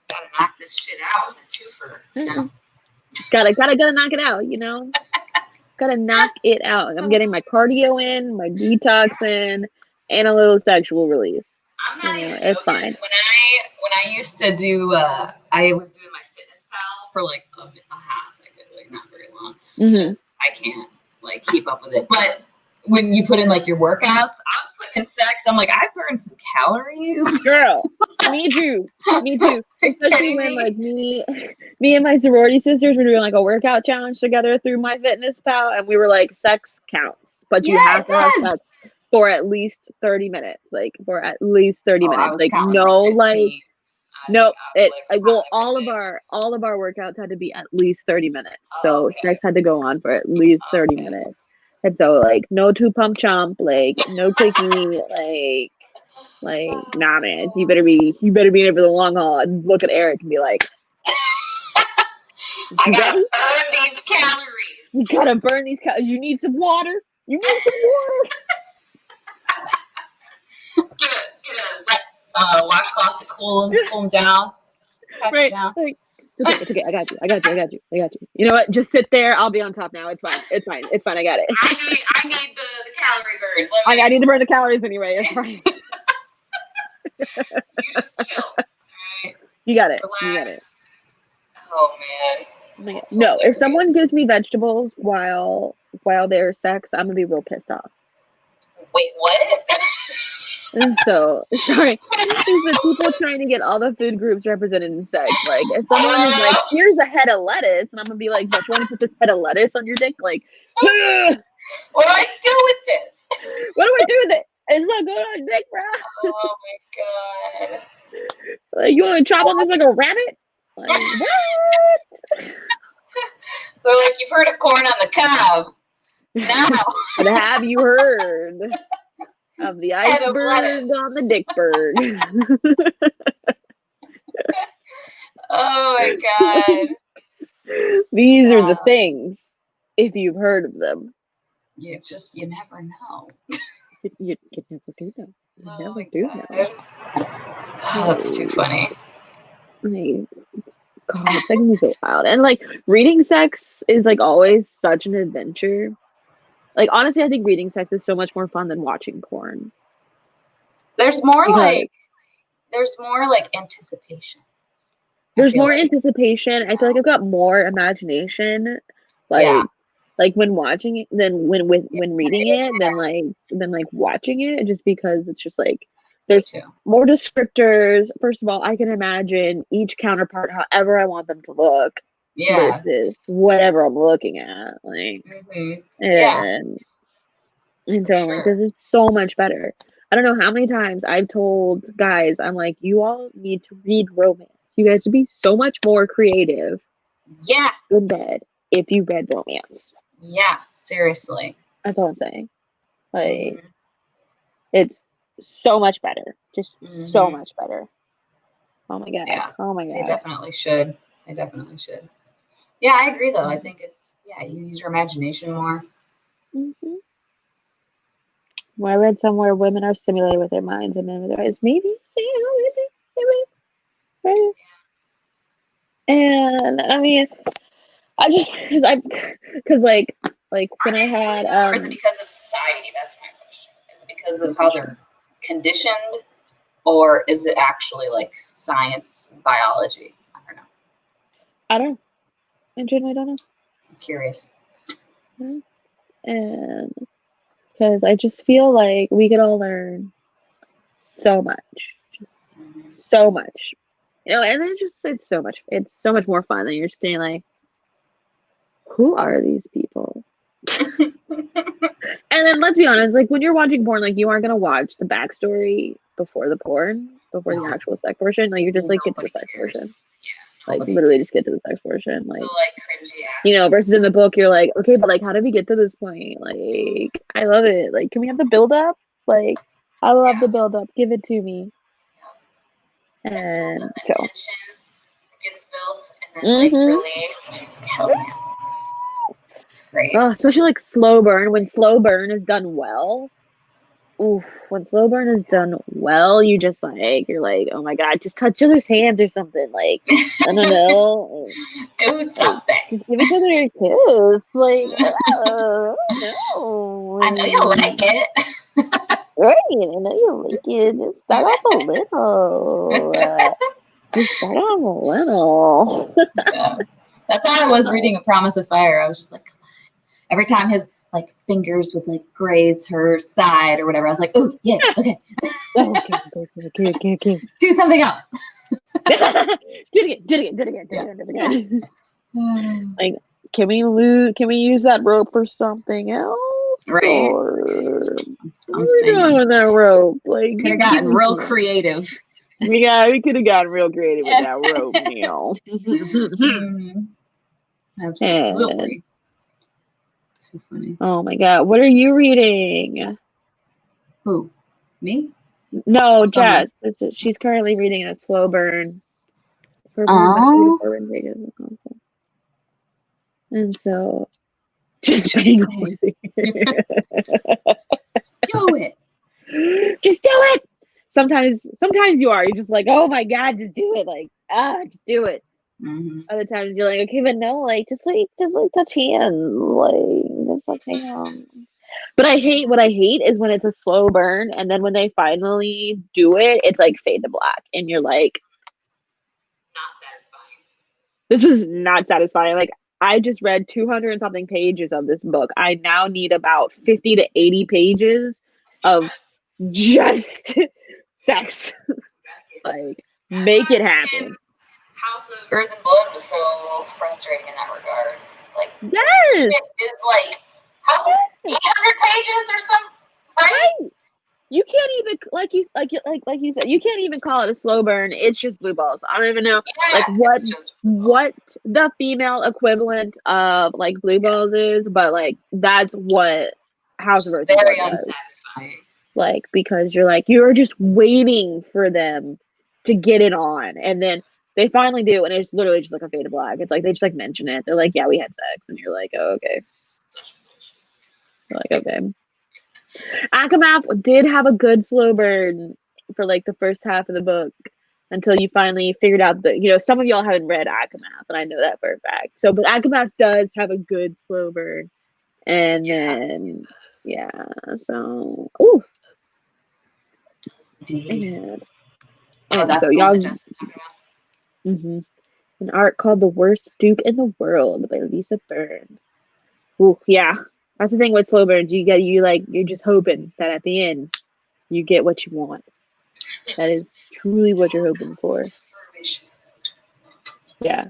gotta knock this shit out in a twofer. Gotta knock it out. Gotta knock it out. I'm getting my cardio in, my detox in, and a little sexual release. I'm not even it's fine. When I used to do, I was doing my Fitness Pal for like a hot second, like not very long. Mm-hmm. I can't like keep up with it. But when you put in like your workouts, I was putting in sex. I'm like, I burned some calories, girl. Me too. Me too. Especially when like me and my sorority sisters were doing like a workout challenge together through MyFitnessPal, and we were like, sex counts, but you have to have sex for at least 30 minutes. Like for at least 30 minutes. Like no, like nope. It like well, all of our workouts had to be at least 30 minutes. So sex had to go on for at least 30 minutes. And so like no 2 pump chump, like no quickie, like nah, man, you better be in it for the long haul and look at Eric and be like, I gotta burn these calories. You gotta burn these calories. You need some water. You need some water. Get a wet washcloth to cool them down. Right. Down. Like, it's okay. I got you. You know what? Just sit there. I'll be on top now. It's fine. I got it. I need the calorie burn. I need to burn the calories anyway. It's fine. You just chill. Right? You got it. Relax. You got it. Oh man. No, if someone gives me vegetables while they're sex, I'm gonna be real pissed off. Wait, what? So sorry. It's the people trying to get all the food groups represented in sex. Like if someone is like, here's a head of lettuce, and I'm gonna be like, but you want to put this head of lettuce on your dick? Like, what do I do with this? What do I do with it? It's not going on your dick, bro. Oh my god. Like, you want to chop on this like a rabbit? Like, what? They're like, you've heard of corn on the cob. Now. But have you heard of the iceberg on the dickberg? Oh my god. These are the things, if you've heard of them. You never know. You never do know. Oh my god. Oh, that's too funny. Like, God, sex is so wild. And like reading sex is like always such an adventure. Like honestly, I think reading sex is so much more fun than watching porn. There's more like anticipation. There's more anticipation. I feel like I've got more imagination. Like when watching it than when reading it than like watching it, just because it's just like there's more descriptors. First of all, I can imagine each counterpart however I want them to look. Yeah. Versus whatever I'm looking at. Like and so like this is so much better. I don't know how many times I've told guys, I'm like, you all need to read romance. You guys would be so much more creative in bed if you read romance. Yeah, seriously. That's all I'm saying. Like, it's so much better. Just so much better. Oh my god. Yeah. Oh my god. They definitely should. Yeah, I agree though. I think it's, you use your imagination more. Mm-hmm. Well, I read somewhere women are stimulated with their minds and men with their eyes. Maybe. And I mean, because like when I had or is it because of society? That's my question. Is it because of how they're conditioned, or is it actually like science and biology? I don't know. I genuinely don't know. I'm curious. And because I just feel like we could all learn so much, just so much, and it's so much more fun than you're just being like, who are these people? And then let's be honest, like when you're watching porn, like you aren't gonna watch the backstory before the the actual sex portion. Like you're just like get to the sex portion. Like literally just get to the sex portion. Like cringy versus in the book you're like, okay, but like how did we get to this point? Like I love it. Like can we have the build up? Like I love the build up. Give it to me. And so tension gets built and then like released. Hell yeah. It's great. Oh, especially like slow burn. When slow burn is done well. Oof, when slow burn is done well, you just like you're like, oh my god, just touch each other's hands or something. Like I don't know, do something. Just give each other a kiss. Like no, I know you like it. Right, I know you like it. Just start off a little. Yeah. That's how I was reading A Promise of Fire. I was just like, every time his like fingers would like graze her side or whatever. I was like, oh yeah, okay. Okay. Do something else. Do it again. Like, can we use that rope for something else? Right. Or I'm we saying. doing with that rope? Like, Could have gotten real creative. Yeah, we could have gotten real creative with that rope, Neil. Absolutely. Too funny. Oh my god, what are you reading? Who? Me? No, Jess. She's currently reading a slow burn for 4 pages. And so, just being lazy. Just do it. Just do it. Sometimes you are. You're just like, oh my god, just do it. Like, just do it. Other times you're like, okay, but no, like, just touch hands, like, just touch hands. But what I hate is when it's a slow burn, and then when they finally do it, it's like fade to black, and you're like, not satisfying. This was not satisfying. Like, I just read 200 and something pages of this book. I now need about 50 to 80 pages of just sex. Like, make it happen. House of Earth and Blood was so frustrating in that regard. It's like, yes, shit is like, how 800 pages or something, right? You can't even like you said, you can't even call it a slow burn. It's just blue balls. I don't even know like what the female equivalent of like blue balls is, but like that's what House of Earth and Blood is. Unsatisfying. Like, because you're just waiting for them to get it on, and then they finally do, and it's literally just like a fade to black. It's like they just like mention it. They're like, yeah, we had sex, and you're like, oh, okay. You're like, okay. Akamath did have a good slow burn for like the first half of the book until you finally figured out that, some of y'all haven't read Akamath, and I know that for a fact. So, but Akamath does have a good slow burn. And then, so, ooh. And that's so y'all, an art called The Worst Duke in the World by Lisa Byrne. Ooh, yeah. That's the thing with slow burns. You're just hoping that at the end you get what you want. That is truly what you're hoping for. Yeah.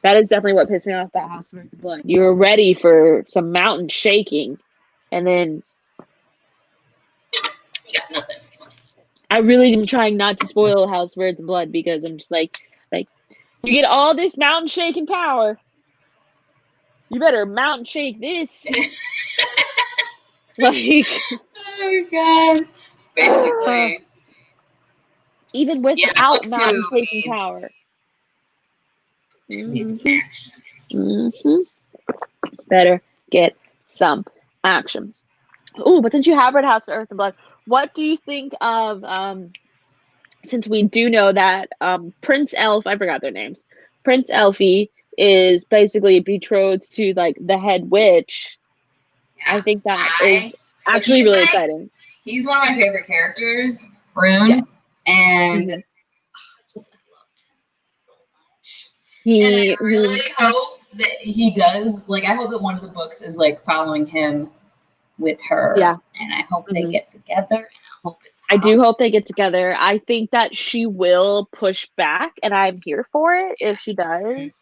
That is definitely what pissed me off about House of Earth and Blood. You were ready for some mountain shaking, and then you got nothing. I really am trying not to spoil House of Earth and Blood because I'm just like you get all this mountain shaking power. You better mountain shake this. Like, oh god. Basically. Even without mountain shaking power. Better get some action. Ooh, but since you have read House of Earth and Blood, what do you think of since we do know that Prince Elf, I forgot their names. Prince Elfie is basically betrothed to like the head witch. Yeah. I think that is actually really exciting. He's one of my favorite characters, Rune, and I just loved him so much. And I really hope that he does. Like, I hope that one of the books is like following him with her. Yeah, and I hope they get together. And I do hope they get together. I think that she will push back, and I'm here for it if she does.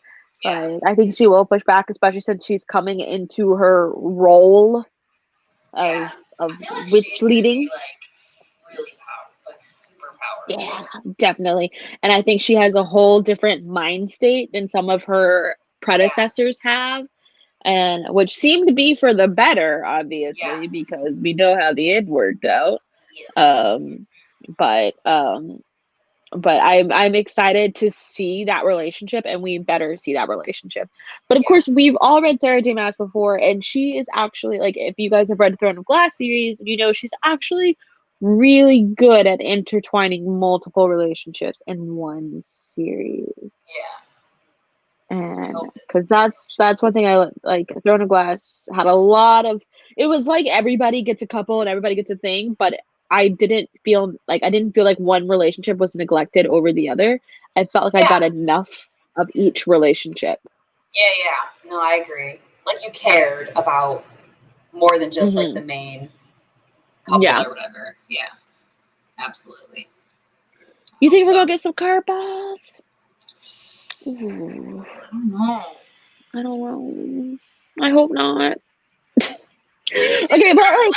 Yeah. I think she will push back, especially since she's coming into her role of witch leading. Really powerful, like super powerful. Yeah, definitely. And I think she has a whole different mind state than some of her predecessors have, and which seemed to be for the better, obviously, because we know how the end worked out. But I'm excited to see that relationship, and we better see that relationship. But of course, we've all read Sarah J. Maas before, and she is actually, like, if you guys have read the Throne of Glass series, she's actually really good at intertwining multiple relationships in one series. Yeah. And because that's one thing I like. Throne of Glass had a lot of. It was like everybody gets a couple and everybody gets a thing, but I didn't feel like one relationship was neglected over the other. I felt like I got enough of each relationship. Yeah. No, I agree. Like, you cared about more than just like the main couple or whatever. Yeah, absolutely. You think we're gonna get some curveballs? Ooh, I don't know. I don't know. I hope not. Okay, but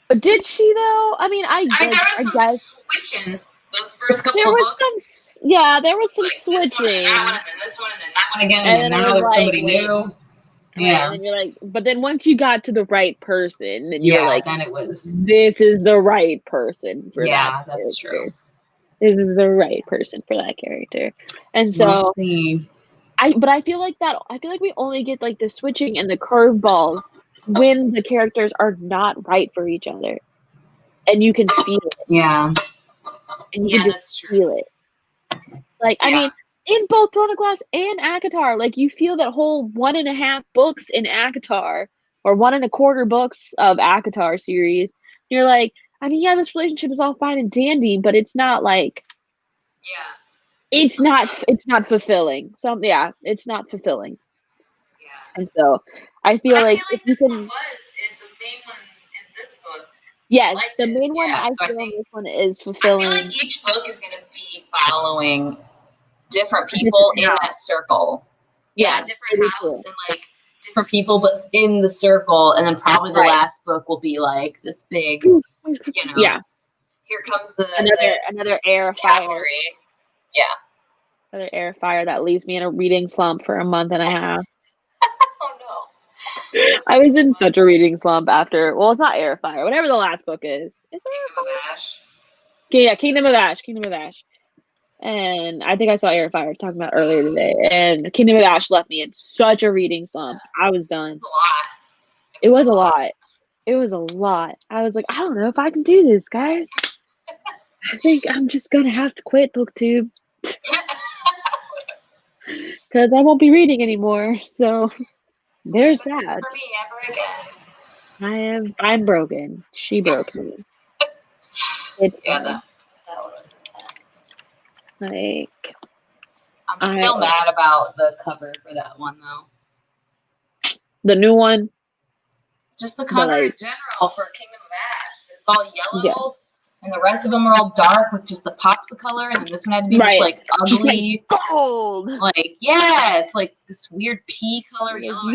like, did she though? I mean, I there was I some guess switching those first couple there of was books. there was some Like switching. This one, and then this one, and then that one again, And and then now it was there's like, somebody new. Right, and then you're like, but then once you got to the right person, then you were like, then it was. This is the right person for that. Yeah, that's true. This is the right person for that character, and so I feel like we only get like the switching and the curveballs when the characters are not right for each other, and you can feel it. Yeah, and you can just feel it. Like I mean, in both Throne of Glass and ACOTAR, like you feel that whole 1.5 books in ACOTAR or 1.25 books of ACOTAR series. You're like, I mean, yeah, this relationship is all fine and dandy, but it's not like, it's not fulfilling. It's not fulfilling. Yeah. And so I feel like if you can, one was the main one in this book. Yes, the main one. I feel this one is fulfilling. I feel like each book is going to be following different people in that circle. Yeah, different house and like different people, but in the circle, and then probably the last book will be like this big, Yeah. Here comes the another air of fire. Yeah. Another air of fire that leaves me in a reading slump for a month and a half. Oh no. I was in such a reading slump after. Well, it's not air of fire. Whatever the last book is. Is Kingdom of Ash. Yeah, Kingdom of Ash. Kingdom of Ash. And I think I saw Air of Fire talking about earlier today. And Kingdom of Ash left me in such a reading slump. I was done. It was a lot. It was a lot. I was like, I don't know if I can do this, guys. I think I'm just gonna have to quit BookTube. Because I won't be reading anymore. So there's that. For me ever again. I'm broken. She broke me. It's that one was intense. Like, I'm still mad about the cover for that one though. The new one? Just the cover in general for Kingdom of Ash. It's all yellow, and the rest of them are all dark with just the pops of color, and then this one had to be this like ugly gold. Like it's like this weird pea color yellow.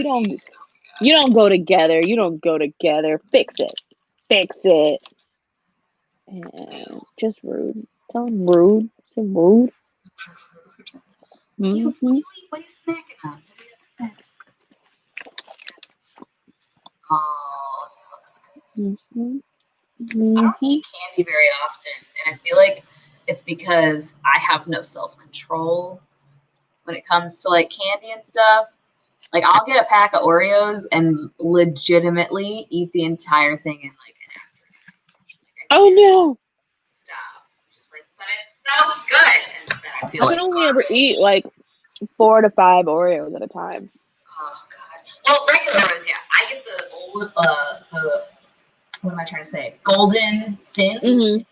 You don't go together. You don't go together. Fix it. Fix it. And just rude. Tell him rude. So rude. What are you snacking on? Snacks. Oh, that looks good. I don't eat candy very often, and I feel like it's because I have no self-control when it comes to like candy and stuff. Like I'll get a pack of Oreos and legitimately eat the entire thing in like an afternoon. Oh no! Stop. Just like, but it's so good. And then I feel I can only ever eat like 4 to 5 Oreos at a time. Oh god. Well, regular Oreos, yeah. I get the old what am I trying to say? Golden Thins.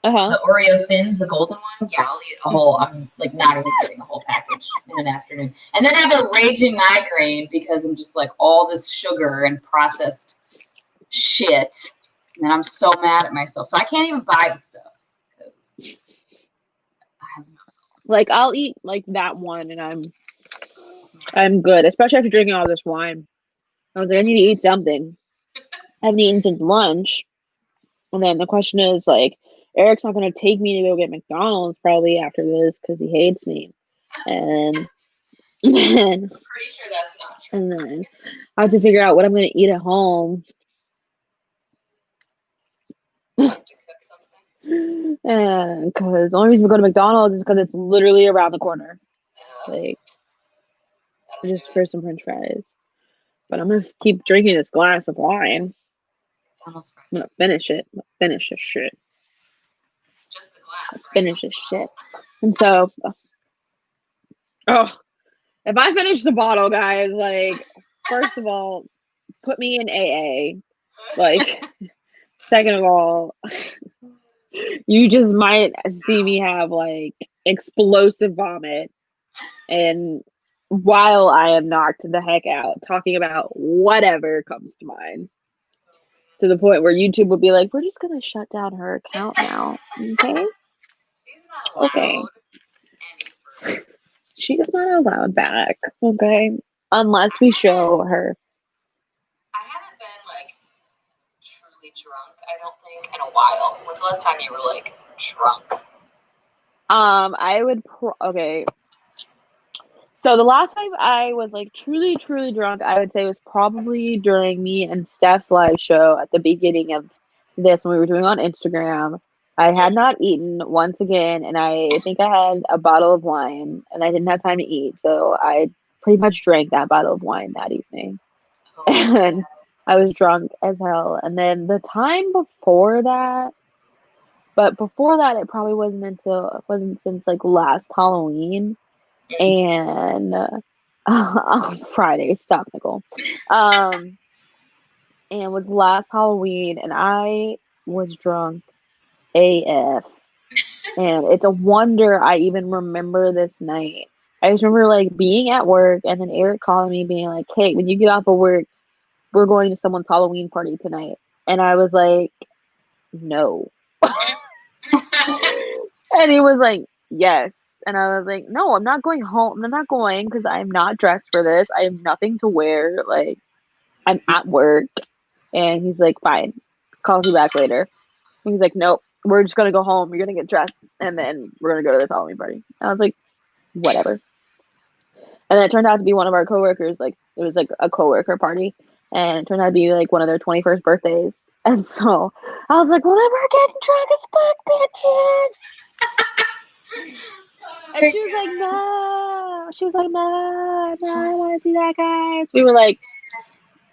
The Oreo Thins, the golden one. Yeah, I'll eat a whole. I'm like not even kidding, a whole package in an afternoon, and then I have a raging migraine because I'm just like all this sugar and processed shit, and then I'm so mad at myself, so I can't even buy the stuff because I have no self. Like I'll eat like that one, and I'm good, especially after drinking all this wine. I was like, I need to eat something. I haven't eaten since lunch, and then the question is like, Eric's not going to take me to go get McDonald's probably after this because he hates me. And then I'm pretty sure that's not true. And then I have to figure out what I'm going to eat at home. You have to cook something? Because the only reason we go to McDonald's is because it's literally around the corner. Like, just for some french fries. But I'm going to keep drinking this glass of wine. I'm going to finish it. Finish this shit. Just the glass, right? Finish this shit. And so, if I finish the bottle, guys, like, first of all, put me in AA. Like, second of all, you just might see me have, like, explosive vomit. And while I am knocked the heck out, talking about whatever comes to mind. To the point where YouTube will be like, we're just going to shut down her account now. Okay? She's not allowed Okay. any fruit. She is not allowed back. Okay? Unless we show her. I haven't been like truly drunk, I don't think, in a while. When's the last time you were like drunk? I would okay. So the last time I was like truly, truly drunk, I would say was probably during me and Steph's live show at the beginning of this when we were doing on Instagram. I had not eaten once again, and I think I had a bottle of wine, and I didn't have time to eat, so I pretty much drank that bottle of wine that evening. Oh, And I was drunk as hell. And then the time before that, but before that, it probably wasn't since like last Halloween and on Friday. Stop, Nicole. And it was last Halloween, and I was drunk AF. And it's a wonder I even remember this night. I just remember like being at work, and then Eric calling me, being like, "Hey, when you get off of work, we're going to someone's Halloween party tonight." And I was like, "No." And he was like, "Yes." And I was like, "No, I'm not going home. I'm not going because I'm not dressed for this. I have nothing to wear. Like, I'm at work." And he's like, "Fine." Calls me back later. And he's like, "Nope, we're just going to go home. You're going to get dressed. And then we're going to go to this Halloween party." I was like, "Whatever." And then it turned out to be one of our coworkers. Like, it was like a coworker party. And it turned out to be like one of their 21st birthdays. And so I was like, "Whatever, getting drunk as fuck, bitches." And she was like, "No." She was like, "No, no, I don't want to do that, guys." We were like,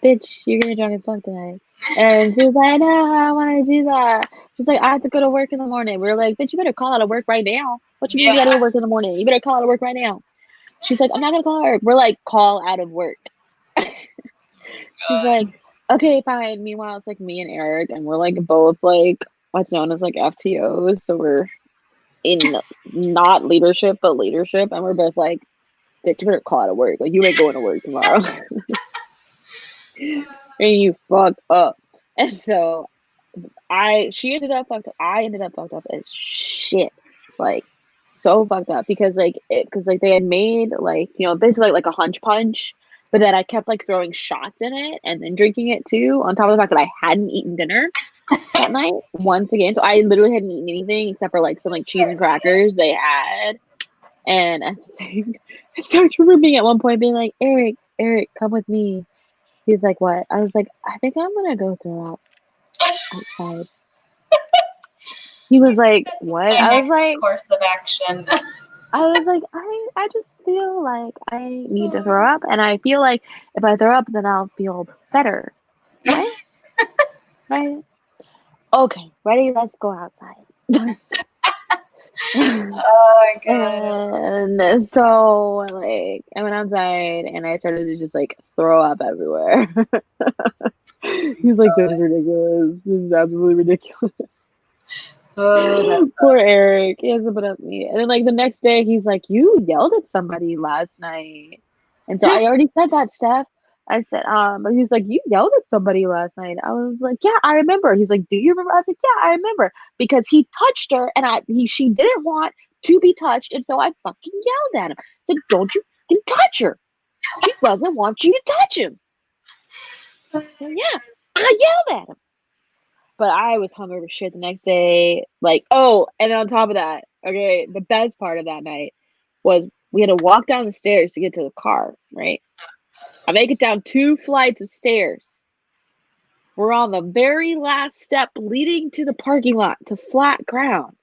"Bitch, you're gonna drunk as fuck tonight." And she was like, "No, I don't want to do that." She's like, "I have to go to work in the morning." We were like, "Bitch, you better call out of work right now. What you mean you gotta go to work in the morning? You better call out of work right now." She's like, "I'm not gonna call out of work." We're like, "Call out of work." She's like, "Okay, fine." Meanwhile, it's like me and Eric, and we're like both like what's known as like FTOs, so we're in not leadership but leadership, and we're both like, "Bitch, you better call out of work. Like, you ain't going to work tomorrow." And you fucked up. And so she ended up fucked up. I ended up fucked up as shit. Like, so fucked up because they had made like, basically like a hunch punch, but then I kept like throwing shots in it and then drinking it too, on top of the fact that I hadn't eaten dinner that night once again. So I literally hadn't eaten anything except for like some like cheese and crackers they had. And I think I started remember being at one point being like, Eric, come with me." He's like, "What?" I was like, "I think I'm gonna go throw up outside." He was like, "What?" I was like, course of action. I just feel like I need to throw up, and I feel like if I throw up, then I'll feel better. Right? Right? Okay, ready? Let's go outside. Oh my god. And so, like, I went outside, and I started to just, like, throw up everywhere. He's like, "This is ridiculous. This is absolutely ridiculous." Oh, Poor Eric. He has to put up with me. And then, like, the next day, he's like, "You yelled at somebody last night." And so I already said that, Steph. I said, but he was like, "You yelled at somebody last night." I was like, "Yeah, I remember." He's like, "Do you remember?" I was like, "Yeah, I remember." Because he touched her, and she didn't want to be touched, and so I fucking yelled at him. I said, "Don't you fucking touch her. She doesn't want you to touch him." And yeah, I yelled at him. But I was hungover shit the next day. Like, oh, and then on top of that, okay, the best part of that night was we had to walk down the stairs to get to the car, right? I make it down 2 flights of stairs. We're on the very last step leading to the parking lot to flat ground.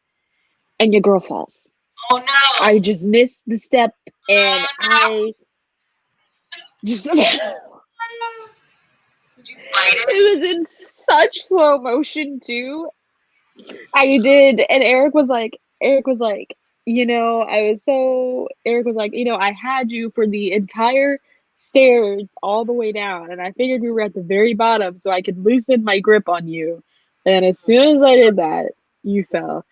And your girl falls. Oh no. I just missed the step, and I just... Did you fight it? It was in such slow motion too. I did, and Eric was like, Eric was like, "I had you for the entire stairs all the way down, and I figured we were at the very bottom so I could loosen my grip on you. And as soon as I did that, you fell."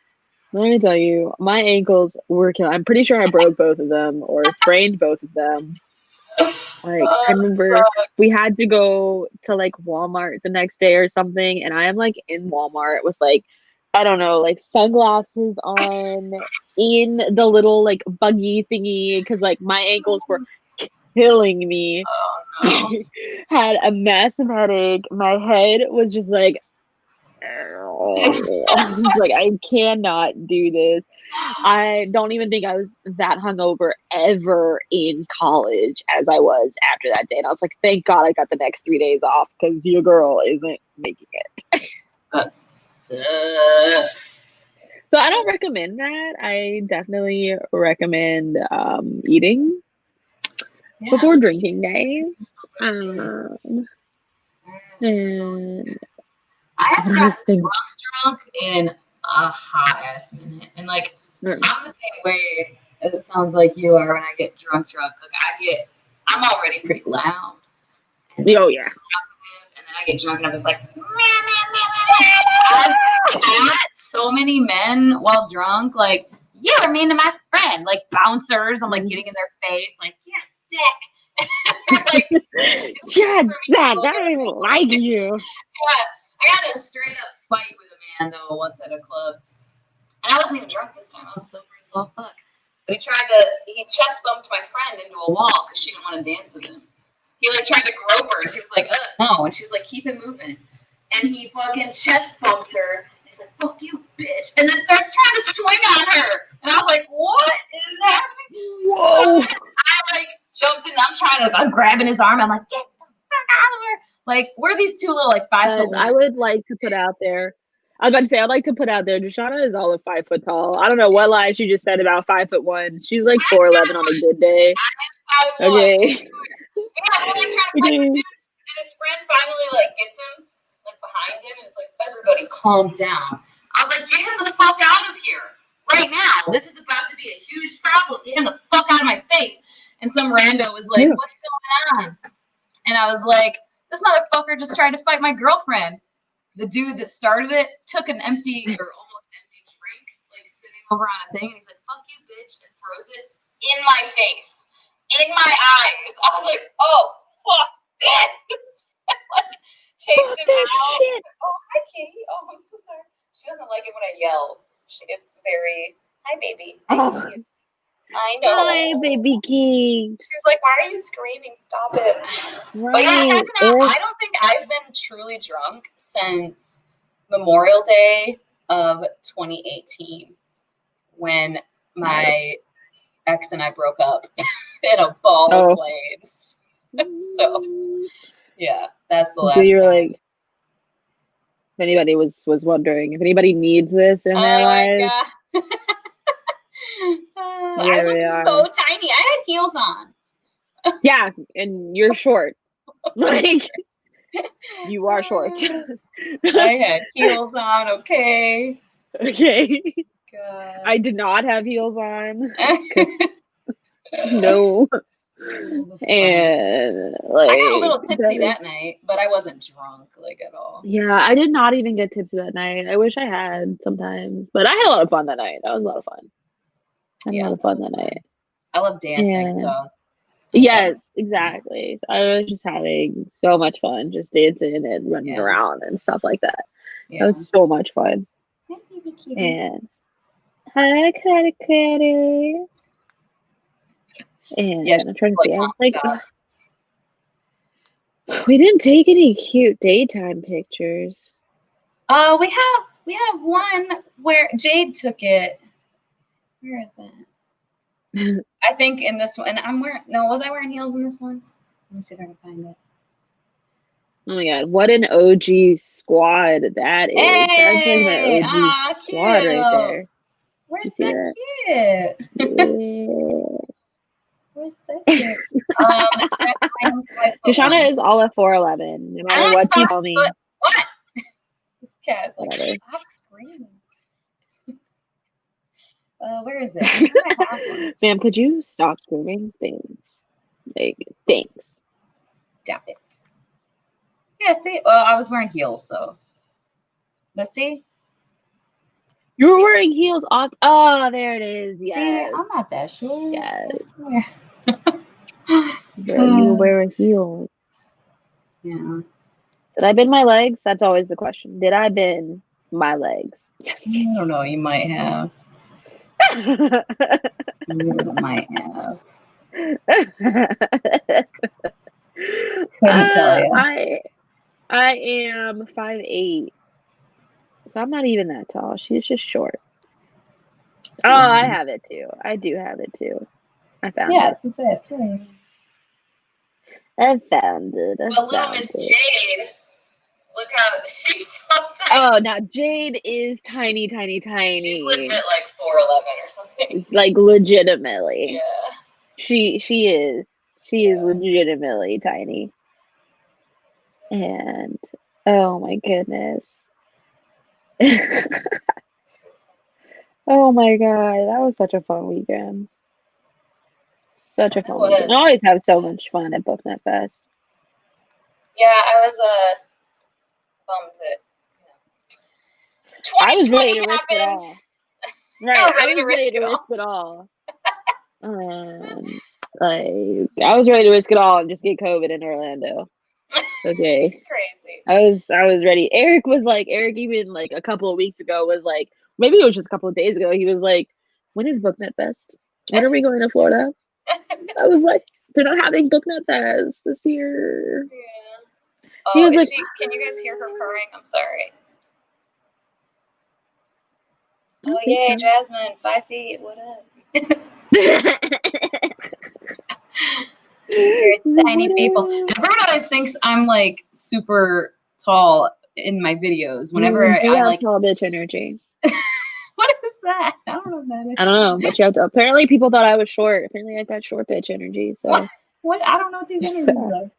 Let me tell you, my ankles were killing. I'm pretty sure I broke both of them or sprained both of them. Like, I remember we had to go to like Walmart the next day or something, and I am like in Walmart with like, I don't know, like sunglasses on in the little like buggy thingy because like my ankles were killing me. Oh, no. Had a massive headache. My head was just like, like I cannot do this. I don't even think I was that hungover ever in college as I was after that day. And I was like, thank God I got the next 3 days off because your girl isn't making it. That sucks. So I don't recommend that. I definitely recommend eating before drinking days. And I haven't gotten drunk in a hot ass minute, and like I'm the same way. It sounds like you are when I get drunk. Like I'm already pretty loud. And oh yeah. And then I get drunk and I'm just like, I've had so many men while drunk, like, you were mean to my friend, like bouncers. I'm like getting in their face, like, yeah, dick. Like, yeah, Zach, I don't even like you. Yeah, I got in a straight up fight with a man though once at a club, and I wasn't even drunk this time. I was sober as all fuck. But he chest bumped my friend into a wall because she didn't want to dance with him. He like tried to grope her, and she was like, no, and she was like, keep it moving. And he fucking chest bumps her. And he's like, fuck you, bitch, and then starts trying to swing on her. And I was like, what is happening? Whoa! So I like jumped in. I'm grabbing his arm. I'm like, get the fuck out of here. Like, we're these two little like 5 foot. I would like to put out there. I was about to say, I'd like to put out there, Jashana is all of 5 foot tall. I don't know what lie she just said about 5'1". She's like 4'11" on a good day. Okay. Yeah, and then trying to fight the dude, and his friend finally like gets him like behind him, and it's like, everybody calm down. I was like, get him the fuck out of here right now. This is about to be a huge problem. Get him the fuck out of my face. And some rando was like, what's going on? And I was like, this motherfucker just tried to fight my girlfriend. The dude that started it took an empty or almost empty drink, like sitting over on a thing, and he's like, fuck you, bitch, and throws it in my face, in my eyes. I was like, oh, fuck this. Like, chased him out. Shit. Oh, hi, Katie. Oh, I'm so sorry. She doesn't like it when I yell. It's very, hi, baby. Oh. I know. Hi, baby king. She's like, why are you screaming? Stop it. Right. But yeah, I don't think I've been truly drunk since Memorial Day of 2018 when my ex and I broke up in a ball of flames. So, yeah, that's the last you're time. like, if anybody was wondering, if anybody needs this in their lives. God. I look so tiny. I had heels on. Yeah, and you're short. Like, you are short. I had heels on, okay. Okay. God. I did not have heels on. No. And like, I got a little tipsy that night, but I wasn't drunk like at all. Yeah, I did not even get tipsy that night. I wish I had sometimes, but I had a lot of fun that night. That was a lot of fun. I had a lot of fun that night. I love dancing, so. Yes, exactly. So I was just having so much fun, just dancing and running around and stuff like that. Yeah. That was so much fun. And hi, Kitty. And I'm trying to see. I was like, we didn't take any cute daytime pictures. We have one where Jade took it. Where is that? I think in this one. Was I wearing heels in this one? Let me see if I can find it. Oh my god, what an OG squad that is. Hey, that's like my OG squad cute. right there. Where's that cute? Yeah. Where's that cute? Jashana is all at 4'11", no matter what you tell me. What? This cat is like, stop screaming. Where is it? Ma'am, could you stop screaming? Thanks. Thanks. Stop it. Yeah, see? Well, I was wearing heels, though. Let's see. You were wearing heels off. Oh, there it is. Yes. See, I'm not that short. Yes. Girl, you were wearing heels. Yeah. Did I bend my legs? That's always the question. Did I bend my legs? I don't know. You might have. You might have. Couldn't tell you. I am 5'8", so I'm not even that tall. She's just short. Oh, I have it too. I do have it too. I found it. That's right. I found it. Well, little Miss Jade, look how she's so tiny. Oh, now Jade is tiny. She's legit like 4'11" or something. Like legitimately. Yeah. She is. She is legitimately tiny. And oh my goodness. Oh my god, that was such a fun weekend. Such a fun weekend. I always have so much fun at BookNet Fest. Yeah, I was bummed that I was ready to risk it all. Right, I was ready to risk it all. Like I was ready to risk it all and just get COVID in Orlando. Okay. Crazy. I was ready. Eric even like a couple of weeks ago was like, maybe it was just a couple of days ago, he was like, when is BookNet Fest? When are we going to Florida? I was like, they're not having BookNet Fest this year. Yeah. Oh, he was like, can you guys hear her purring? I'm sorry. Oh yay, so. Jasmine, 5 feet, what up? You're tiny people. Everyone always thinks I'm like super tall in my videos. Whenever I like tall bitch energy. What is that? I don't know what that is. I don't know, but you have to. Apparently, people thought I was short. Apparently, I got short bitch energy. So what? I don't know what these energies are.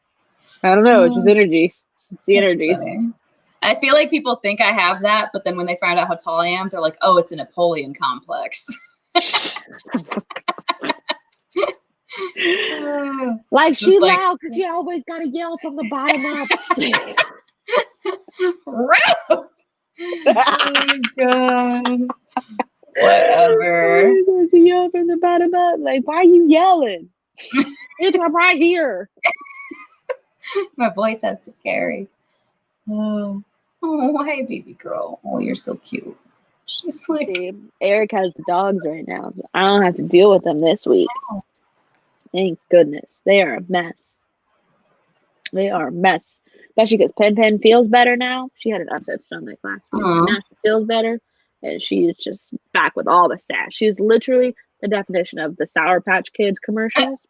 I don't know. It's just energy. It's the energies. Funny. I feel like people think I have that, but then when they find out how tall I am, they're like, "Oh, it's a Napoleon complex." Like she loud because you always gotta yell from the bottom up. Oh my god. Whatever. You yell from the bottom up. Like, why are you yelling? It's right here. My voice has to carry. Oh, hey, baby girl. Oh, you're so cute. She's like. See, Eric has the dogs right now. So I don't have to deal with them this week. Oh. Thank goodness. They are a mess. They are a mess. Especially because Pen feels better now. She had an upset stomach last week. Now she feels better. And she's just back with all the sass. She's literally the definition of the Sour Patch Kids commercials.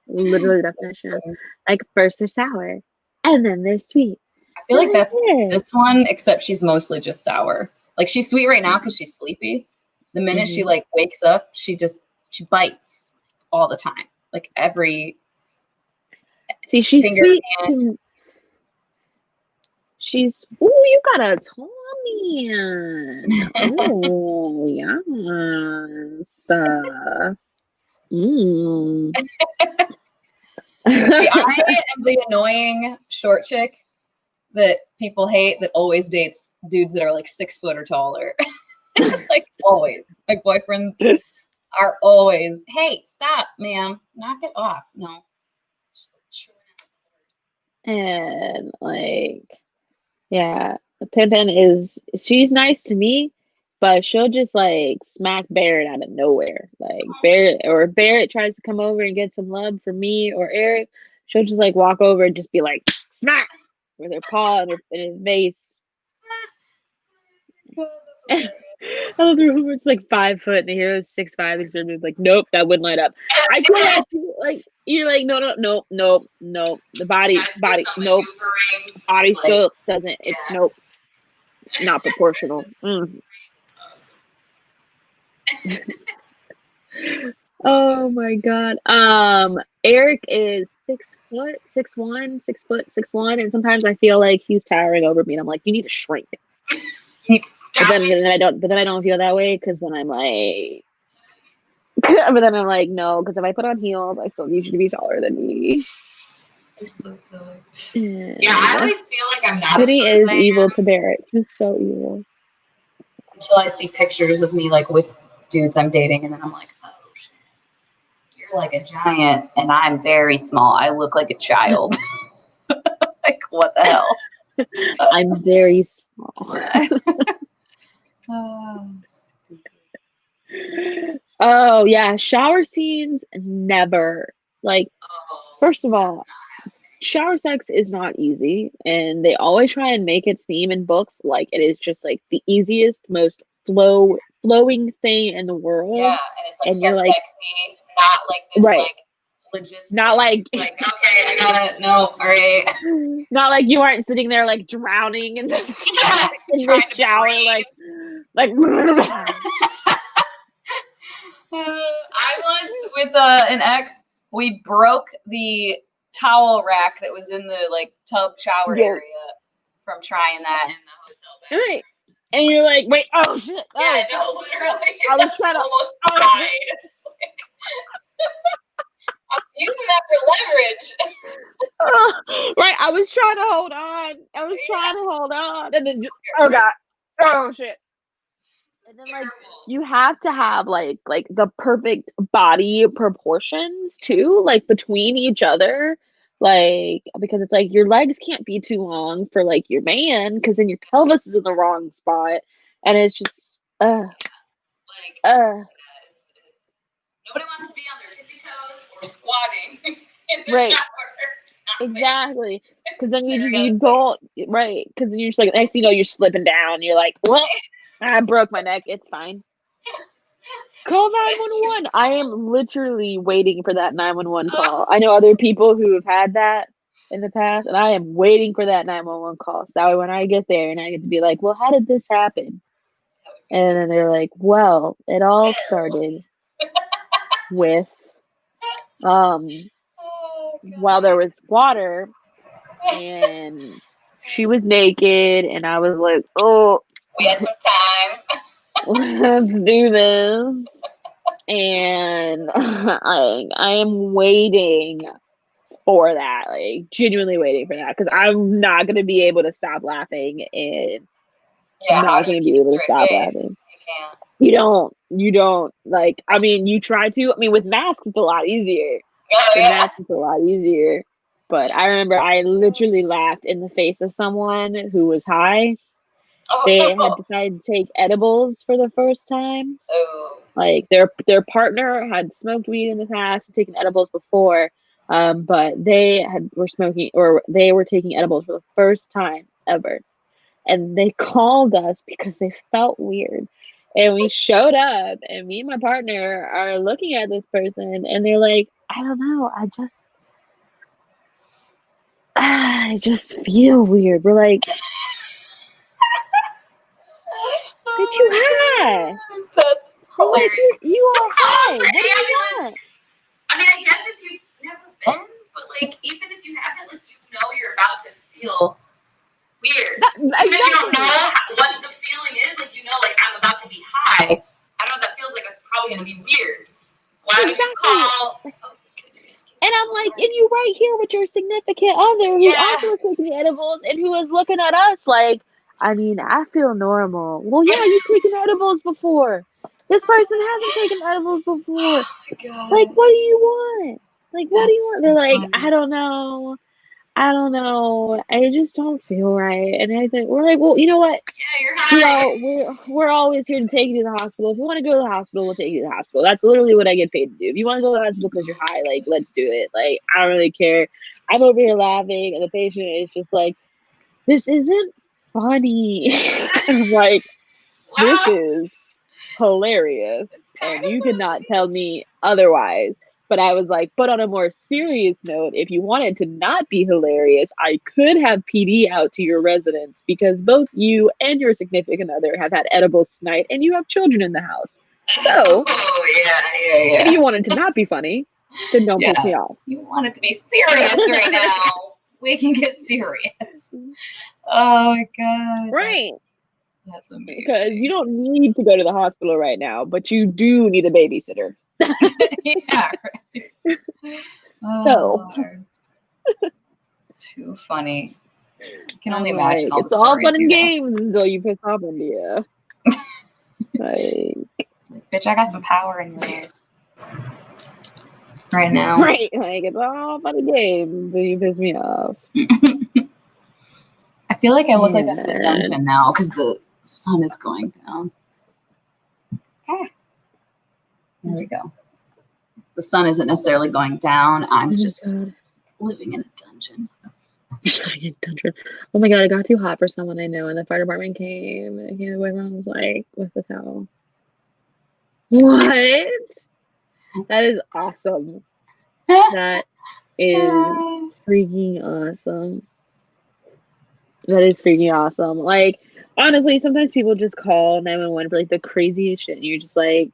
Literally the definition. Like, first they're sour, and then they're sweet. I feel like that's this one, except she's mostly just sour. Like, she's sweet right now because she's sleepy. The minute she, like, wakes up, she bites all the time. Like, every See, she's sweet. She's, ooh, you got a Tommy. Oh, yes. See, I am the annoying short chick that people hate that always dates dudes that are like 6 foot or taller. Like, always. My boyfriends are always, hey, stop, ma'am. Knock it off. No. And like, yeah, Pen she's nice to me, but she'll just like smack Barrett out of nowhere. Like Barrett tries to come over and get some love from me or Eric, she'll just like walk over and just be like smack with her paw in his face. I love the rumor it's like 5 foot and the hero's 6'5", and they're like, nope, that wouldn't light up. I can't like you're like no. The body, nope. Body still doesn't. It's nope. Not proportional. Oh my god. Eric is 6 foot, 6'1", 6 foot, 6'1", and sometimes I feel like he's towering over me, and I'm like, you need to shrink. But then I don't feel that way because then I'm like, no, because if I put on heels, I still need you to be taller than me. You're so silly. Yeah, I always feel like I'm not. Vinny is evil to Barrett. He's so evil. Until I see pictures of me like with dudes I'm dating, and then I'm like, oh shit, you're like a giant, and I'm very small. I look like a child. Like, what the hell? I'm very small. Oh yeah, shower scenes never. Like, first of all, shower sex is not easy, and they always try and make it seem in books like it is just like the easiest, most flowing thing in the world. Yeah, and it's like, and you're like, sexy, not like this, right. like logistics. Not like okay, I gotta no, all right. Not like you aren't sitting there like drowning in the in the shower, like. I once with an ex, we broke the towel rack that was in the like tub shower area from trying that in the hotel bed. Right. And you're like, wait, oh shit. Oh, yeah, no, literally. I was trying to almost died. I'm using that for leverage. Right, I was trying to hold on. And then just, oh god. Oh shit. And then like you have to have like the perfect body proportions too, like between each other. Like, because it's like your legs can't be too long for like your man, because then your pelvis is in the wrong spot, and it's just nobody wants to be on their tippy toes or squatting in the shower. Exactly, because then you don't right, because then you're just like, next thing you know, you're slipping down. You're like, well, I broke my neck. It's fine. Call 911. I am literally waiting for that 911 call. I know other people who have had that in the past, and I am waiting for that 911 call. So that way when I get there and I get to be like, well, how did this happen? And then they're like, well, it all started with while there was water and she was naked, and I was like, oh, we had some time. Let's do this. And I am waiting for that, like genuinely waiting for that, because I'm not gonna be able to stop laughing, and not gonna be able to stop laughing. You don't like. I mean, you try to. I mean, with masks, it's a lot easier. But I remember I literally laughed in the face of someone who was high. They had decided to take edibles for the first time. Like their partner had smoked weed in the past and taken edibles before, but they were smoking, or they were taking edibles for the first time ever. And they called us because they felt weird. And we showed up, and me and my partner are looking at this person, and they're like, I don't know, I just feel weird. We're like, bitch, you high. That's hilarious. Like, you are high. What do you want? I mean, I guess if you've never been, but like, even if you haven't, like, you know you're about to feel weird. Even if you don't know what the feeling is, like, you know, like, I'm about to be high. I don't know what that feels like. It's probably going to be weird. Why would you call? And I'm like, and you right here with your significant other who also taking edibles and who is looking at us like, I mean, I feel normal. Well, yeah, you've taken edibles before. This person hasn't taken edibles before. Like, what do you want? Like, what do you want? They're like, I don't know. I just don't feel right. And I think we're like, well, you know what? Yeah, you're high. We're always here to take you to the hospital. If you want to go to the hospital, we'll take you to the hospital. That's literally what I get paid to do. If you want to go to the hospital because you're high, like, let's do it. Like, I don't really care. I'm over here laughing, and the patient is just like, this isn't funny. I'm like, this is hilarious, and you could not tell me otherwise. But I was like, but on a more serious note, if you wanted to not be hilarious, I could have PD out to your residence, because both you and your significant other have had edibles tonight, and you have children in the house. So, if you wanted to not be funny, then don't piss me off. You want it to be serious right now. We can get serious. Oh my god. Right. That's amazing. Because you don't need to go to the hospital right now, but you do need a babysitter. Yeah. Right. So. Too funny. I can only imagine all the it's all fun and stories games until you piss off India. Like, bitch, I got some power in your right now. Right, like it's all about the game. So you piss me off. I feel like I look like I'm in a Man. dungeon now because the sun is going down. Ah. There we go. The sun isn't necessarily going down. I'm just living in a dungeon. Oh my god, it got too hot for someone I know, and the fire department came, and everyone was like, "What the hell? What? That is awesome. That is freaking awesome. That is freaking awesome. Like, honestly, sometimes people just call 911 for like the craziest shit, and you're just like,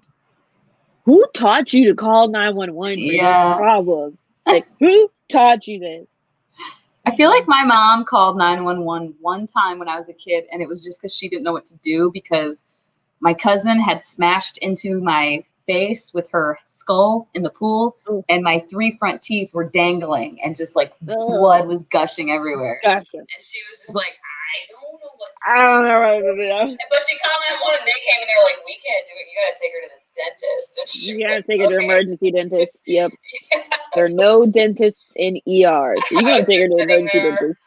who taught you to call 911 for this problem? Like, who taught you this? I feel like my mom called 911 one time when I was a kid, and it was just because she didn't know what to do because my cousin had smashed into my face with her skull in the pool, and my 3 front teeth were dangling, and just like blood was gushing everywhere. Gotcha. And she was just like, I don't know what to do. I don't know what to do. But she called 911, and they came, and they were like, we can't do it. You got to take her to the dentist. And she was like, take her to emergency dentist. Yep. Yeah, There are no dentists in ER, so you gotta take her to emergency dentist.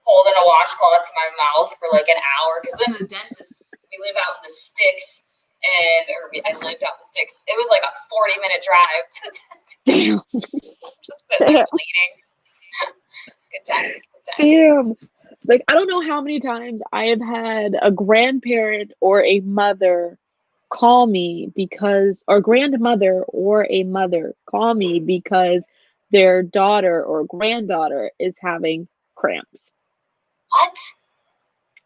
Holding a washcloth to my mouth for like an hour, because then the dentist, we live out in the sticks, I lived out in the sticks. It was like a 40-minute drive to the dentist. Damn. Just sitting there bleeding. Good times. Damn. Like, I don't know how many times I have had a grandparent or a mother call me because, or grandmother or a mother call me because their daughter or granddaughter is having cramps. What?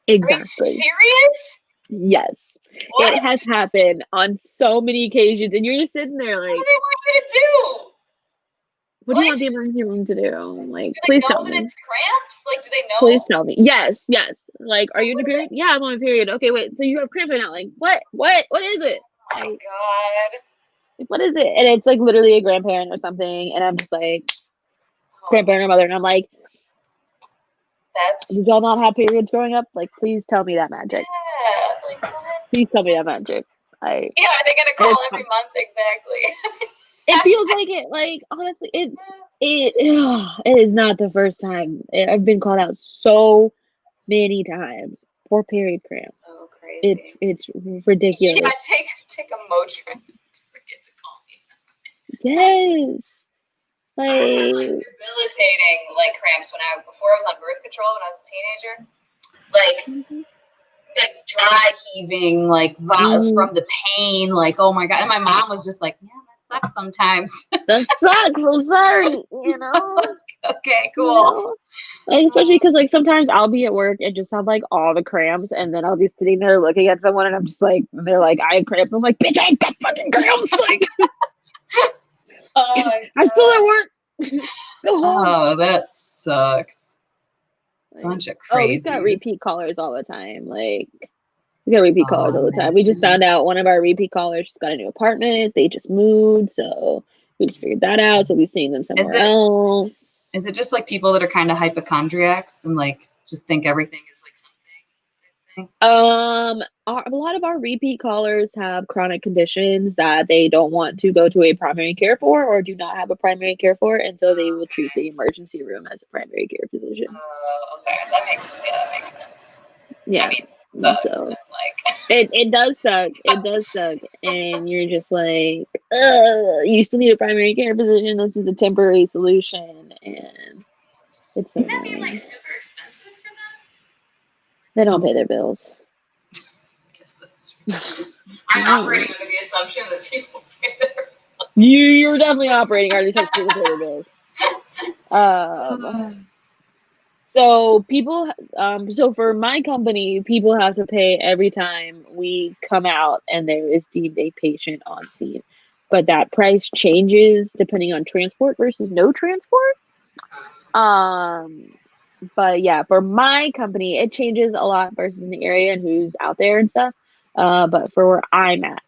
Exactly. Are you serious? Yes. What? It has happened on so many occasions, and you're just sitting there like, what do they want you to do? What do you want the emergency room to do? Like, do please they know tell that me. It's cramps? Like, do they know? Please tell me. Yes. Like, so are you in a period? Yeah, I'm on a period. Okay, wait. So you have cramps right now? Like, what? What is it? Oh my god. Like, what is it? And it's like literally a grandparent or something, and I'm just like, grandparent or mother, and I'm like, did y'all not have periods growing up? Like, please tell me that magic. Yeah. Like, what? Please tell me that magic. Yeah, they gotta call every month. Exactly. It feels like it. Like, honestly, it is not the first time. I've been called out so many times for period cramps. So crazy. It's ridiculous. Yeah, take a Motrin to forget to call me. Yes. Like debilitating like cramps before I was on birth control when I was a teenager. Like dry heaving, like from the pain, like oh my god. And my mom was just like, yeah, that sucks sometimes. That sucks. I'm sorry. You know. Okay, cool. You know? Like, especially because like sometimes I'll be at work and just have like all the cramps, and then I'll be sitting there looking at someone, and I'm just like, and they're like, I have cramps. I'm like, bitch, I ain't got fucking cramps. Like, I'm still at work. Go home. Oh, that sucks. Bunch of crazy. Oh, we've got repeat callers all the time. Like, we got repeat callers all the time. We just found out one of our repeat callers just got a new apartment. They just moved, so we just figured that out. So we'll be seeing them somewhere else. Is it just like people that are kind of hypochondriacs and like just think everything is like something? A lot of our repeat callers have chronic conditions that they don't want to go to a primary care for or do not have a primary care for, and so they will treat the emergency room as a primary care physician. Okay, that makes sense. Yeah, I mean, sucks, so like it does suck. It does suck, and you're just like, you still need a primary care physician. This is a temporary solution, and it's so Wouldn't that be annoying. like super expensive for them? They don't pay their bills. I guess that's true. I'm operating under the assumption that people pay their bills. You're definitely operating under the assumption people pay their bills. So people, so for my company, people have to pay every time we come out and there is deemed a patient on scene. But that price changes depending on transport versus no transport. But yeah, for my company, it changes a lot versus in the area and who's out there and stuff. But for where I'm at,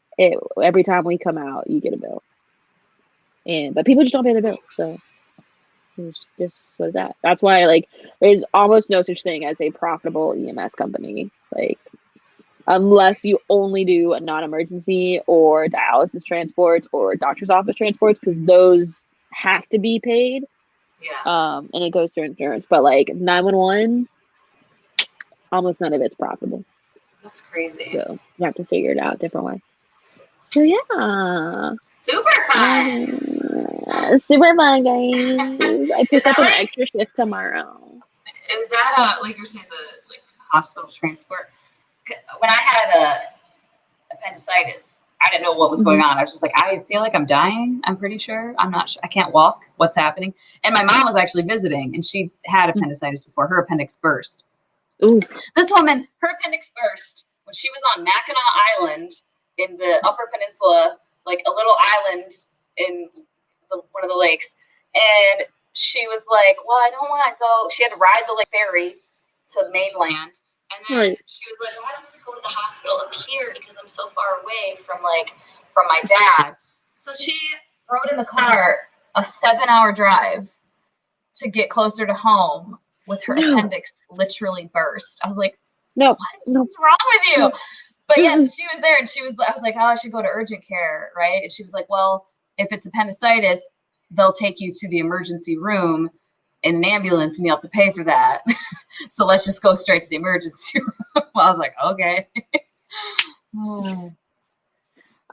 every time we come out, you get a bill. But people just don't pay their bills, so it's just what that. That's why like there's almost no such thing as a profitable EMS company, like unless you only do a non-emergency or dialysis transports or doctor's office transports, because those have to be paid. Yeah. And it goes through insurance. But like 911, almost none of it's profitable. That's crazy. So you have to figure it out a different way. So yeah. Super fun. Super fun, guys. I pick up an extra shift tomorrow. Is that like you're saying the like hospital transport? When I had appendicitis, I didn't know what was going on. I was just like, I feel like I'm dying. I'm pretty sure. I'm not sure. I can't walk. What's happening? And my mom was actually visiting, and she had appendicitis before. Her appendix burst. Ooh. This woman, her appendix burst when she was on Mackinac Island in the Upper Peninsula, like a little island in one of the lakes. And she was like, well, I don't want to go. She had to ride the ferry to mainland. And then she was like, well, I don't want to go to the hospital up here because I'm so far away from my dad. So she rode in the car a 7-hour drive to get closer to home with her appendix literally burst. I was like, what's wrong with you? But yes, she was there, and I was like, oh, I should go to urgent care, right? And she was like, well, if it's appendicitis, they'll take you to the emergency room in an ambulance, and you'll have to pay for that. So let's just go straight to the emergency room. I was like, okay.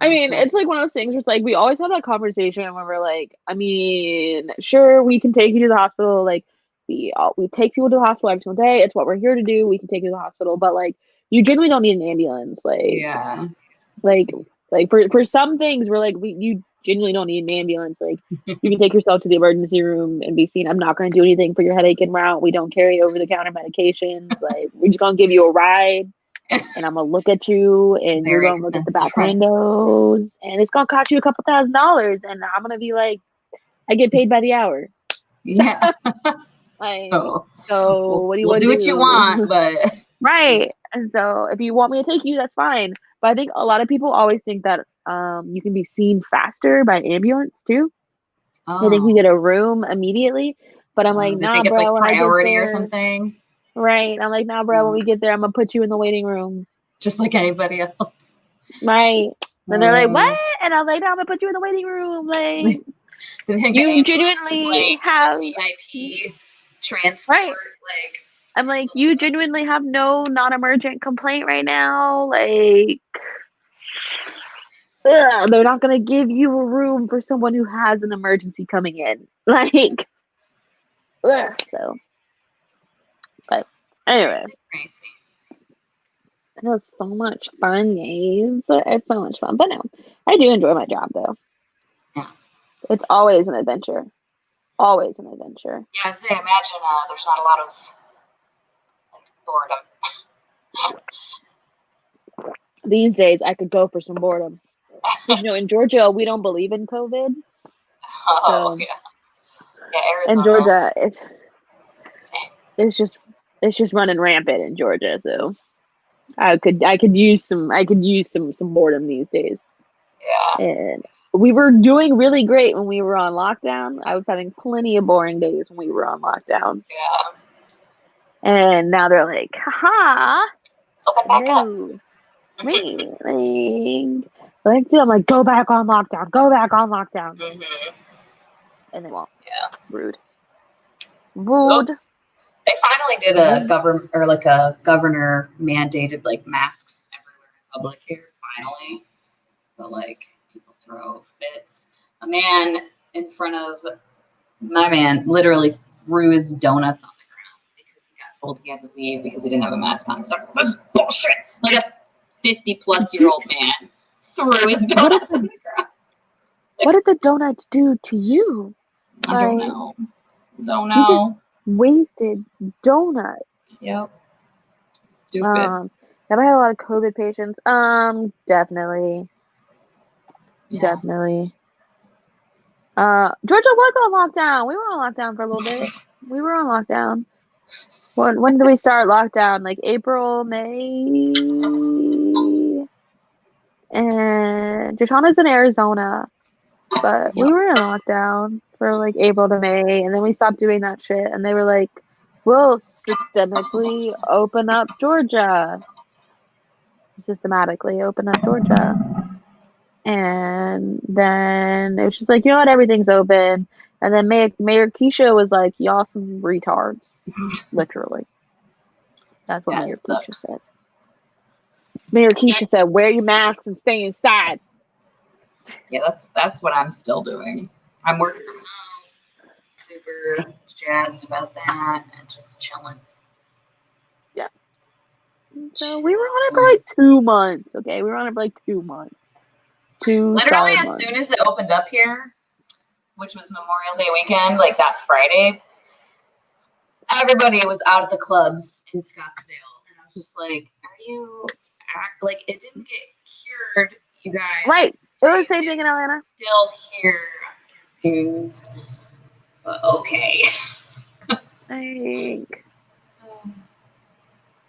I mean, it's like one of those things where it's like we always have that conversation where we're like, I mean, sure, we can take you to the hospital. Like, we take people to the hospital every single day. It's what we're here to do. We can take you to the hospital, but like, you generally don't need an ambulance. Like, yeah, like for some things, we're like, you genuinely don't need an ambulance. Like, you can take yourself to the emergency room and be seen. I'm not going to do anything for your headache en route. We don't carry over the counter medications. Like, we're just going to give you a ride. And I'm gonna look at you, and you're gonna look at the back windows, and it's gonna cost you a couple $1,000s, and I'm gonna be like, I get paid by the hour. Yeah. Like, so what do you we'll want do? What you want, but right. And so if you want me to take you, that's fine. But I think a lot of people always think that you can be seen faster by ambulance too. I think you get a room immediately, but I'm like, nah, it's bro. Like priority or something. Right. I'm like, nah, bro. When we get there, I'm gonna put you in the waiting room, just like anybody else. Right. And they're like, what? And I'm like, no, I'm gonna put you in the waiting room. Like, you genuinely have VIP transport. Right. Like, I'm like, you genuinely have no non-emergent complaint right now. Like, they're not gonna give you a room for someone who has an emergency coming in. Like, so. But anyway, it was so much fun, guys. It's so much fun. But no, I do enjoy my job though. Yeah, it's always an adventure. Always an adventure. Yeah, I imagine there's not a lot of boredom. These days, I could go for some boredom. Because in Georgia, we don't believe in COVID. Oh, so, yeah, Arizona. In Georgia, it's just running rampant in Georgia. So I could use some boredom these days. Yeah. And we were doing really great when we were on lockdown. I was having plenty of boring days when we were on lockdown. Yeah. And now they're like, haha. Open back no. I'm like, go back on lockdown. Go back on lockdown. Mm-hmm. And they won't. Yeah. Rude. Oops. They finally did a governor mandated masks everywhere in public here. Finally, but people throw fits. A man in front of my man literally threw his donuts on the ground because he got told he had to leave because he didn't have a mask on. He's like, "This is bullshit!" Like a 50-plus-year-old man threw his donuts on the ground. What did the donuts do to you? I don't know. Don't know. You just wasted donuts. Yep. Stupid. Have I had a lot of COVID patients? Definitely. Yeah. Definitely. Georgia was on lockdown. We were on lockdown for a little bit. We were on lockdown. When did we start lockdown? April, May? And Jashana's in Arizona. But we were in lockdown for April to May, and then we stopped doing that shit. And they were like, "We'll systematically open up Georgia." And then it was just like, you know what? Everything's open. And then Mayor Keisha was like, y'all some retards. Literally. That's what Mayor Keisha said. Mayor Keisha said, wear your masks and stay inside. Yeah, that's what I'm still doing. I'm working from home. Super jazzed about that and just chilling. Yeah. So we were on it for like 2 months. Okay, we were on it for like 2 months. Literally, as soon as it opened up here, which was Memorial Day weekend, like that Friday, everybody was out at the clubs in Scottsdale, and I was just like, "Are you like it didn't get cured, you guys?" Right. It was the same thing in Atlanta. Still here, I'm confused. But okay. I think.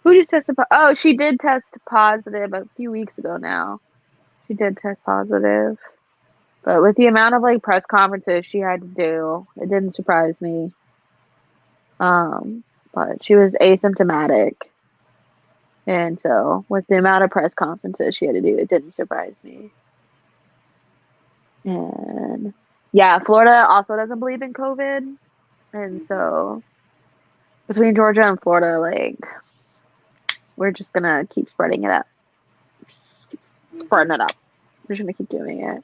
Who just tested? Oh, she did test positive a few weeks ago now. She did test positive. But with the amount of like press conferences she had to do, it didn't surprise me. But she was asymptomatic. And so with the amount of press conferences she had to do, it didn't surprise me. And yeah, Florida also doesn't believe in COVID. And so between Georgia and Florida, like we're just gonna keep spreading it up. Spreading it up. We're just gonna keep doing it.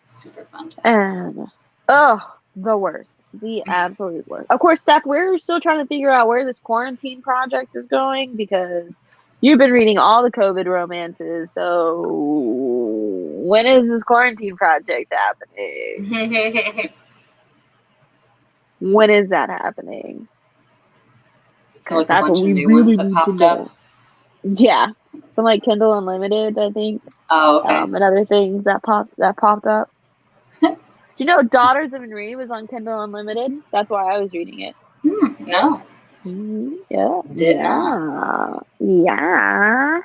Super fun times. And the worst. The absolute worst. Of course, Steph, we're still trying to figure out where this quarantine project is going because you've been reading all the COVID romances. So when is this quarantine project happening? When is that happening? Because that's what we really need to know. Yeah. Some like Kindle Unlimited, I think. Oh, okay. And other things that popped up. Do you know Daughters of Henry was on Kindle Unlimited? That's why I was reading it. No. Yeah. Did not. Yeah.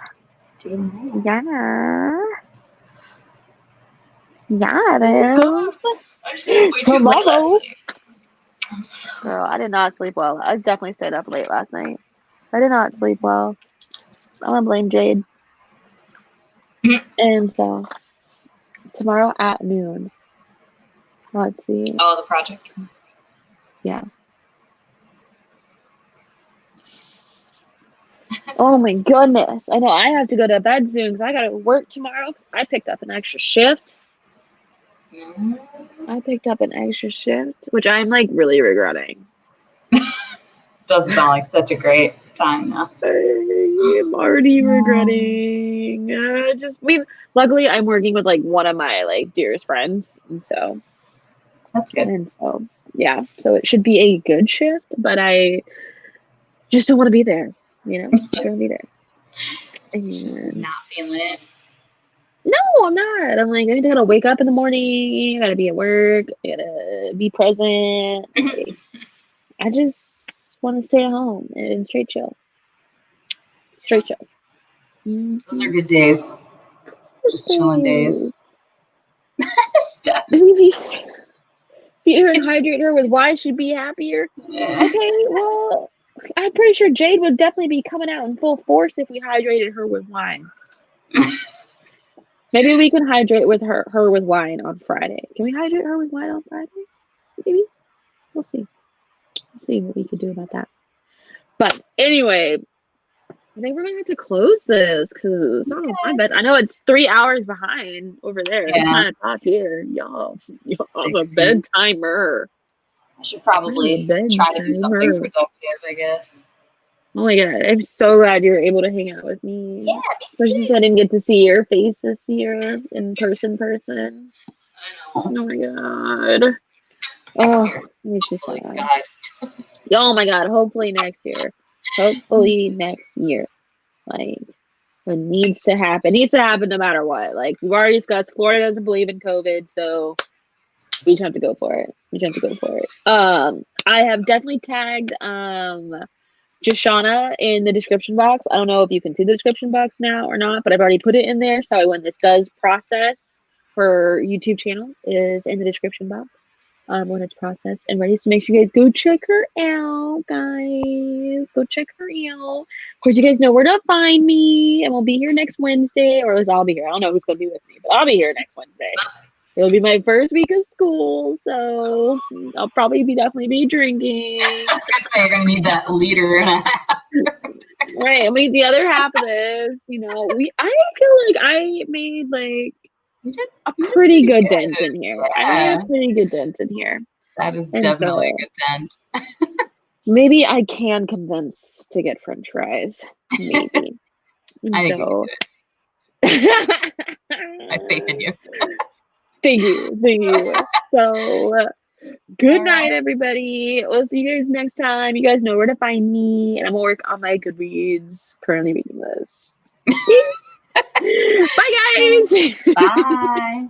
I slept way too late last night. Girl, I did not sleep well. I definitely stayed up late last night. I did not sleep well. I want to blame Jade. And so, tomorrow at noon. Let's see. Oh, the project. Yeah. Oh my goodness. I know I have to go to bed soon because I got to work tomorrow because I picked up an extra shift. Which I'm like really regretting. Doesn't sound like such a great time now. I'm already regretting. Luckily I'm working with like one of my like dearest friends, and so that's good. And so yeah, so it should be a good shift, but I just don't want to be there. You know, I don't want to be there. Just not feeling it. No, I'm not. I'm like, I gotta wake up in the morning. I gotta be at work. I gotta be present. I just want to stay at home and straight chill. Those are good days. Just chilling days. Stuff. Feed her and hydrate her with wine. She'd be happier. Okay, well, I'm pretty sure Jade would definitely be coming out in full force if we hydrated her with wine. Maybe we can hydrate with her with wine on Friday. Can we hydrate her with wine on Friday? Maybe. We'll see. We'll see what we could do about that. But anyway, I think we're gonna have to close this because it's almost my bed. I know it's 3 hours behind over there. It's 9 o'clock here. Y'all have a bedtimer. I should probably try to do something productive, I guess. Oh my god, I'm so glad you're able to hang out with me. Yeah, especially since I didn't get to see your face this year in person. I know. Oh my god. Oh, makes me sad. Oh my god, hopefully next year. Like, it needs to happen. It needs to happen no matter what. Like, we've already discussed, Florida doesn't believe in COVID, so we just have to go for it. I have definitely tagged Jashana in the description box. I don't know if you can see the description box now or not, but I've already put it in there. So when this does process, her YouTube channel is in the description box. When it's processed and ready. So make sure you guys go check her out, guys. Go check her out. Of course, you guys know where to find me, and we'll be here next Wednesday, or at least I'll be here. I don't know who's going to be with me, but I'll be here next Wednesday. It'll be my first week of school, so I'll probably definitely be drinking. I was gonna say you're gonna need that liter and a half. Right. I mean, the other half of this, I feel like I made like a pretty good dent in here. Yeah. I made a pretty good dent in here. That is And definitely so, a good dent. maybe I can convince to get French fries. Maybe. I think So, I have faith in you. Thank you. So, good night, everybody. We'll see you guys next time. You guys know where to find me, and I'm gonna work on my Goodreads. Currently reading this. Bye, guys. Bye.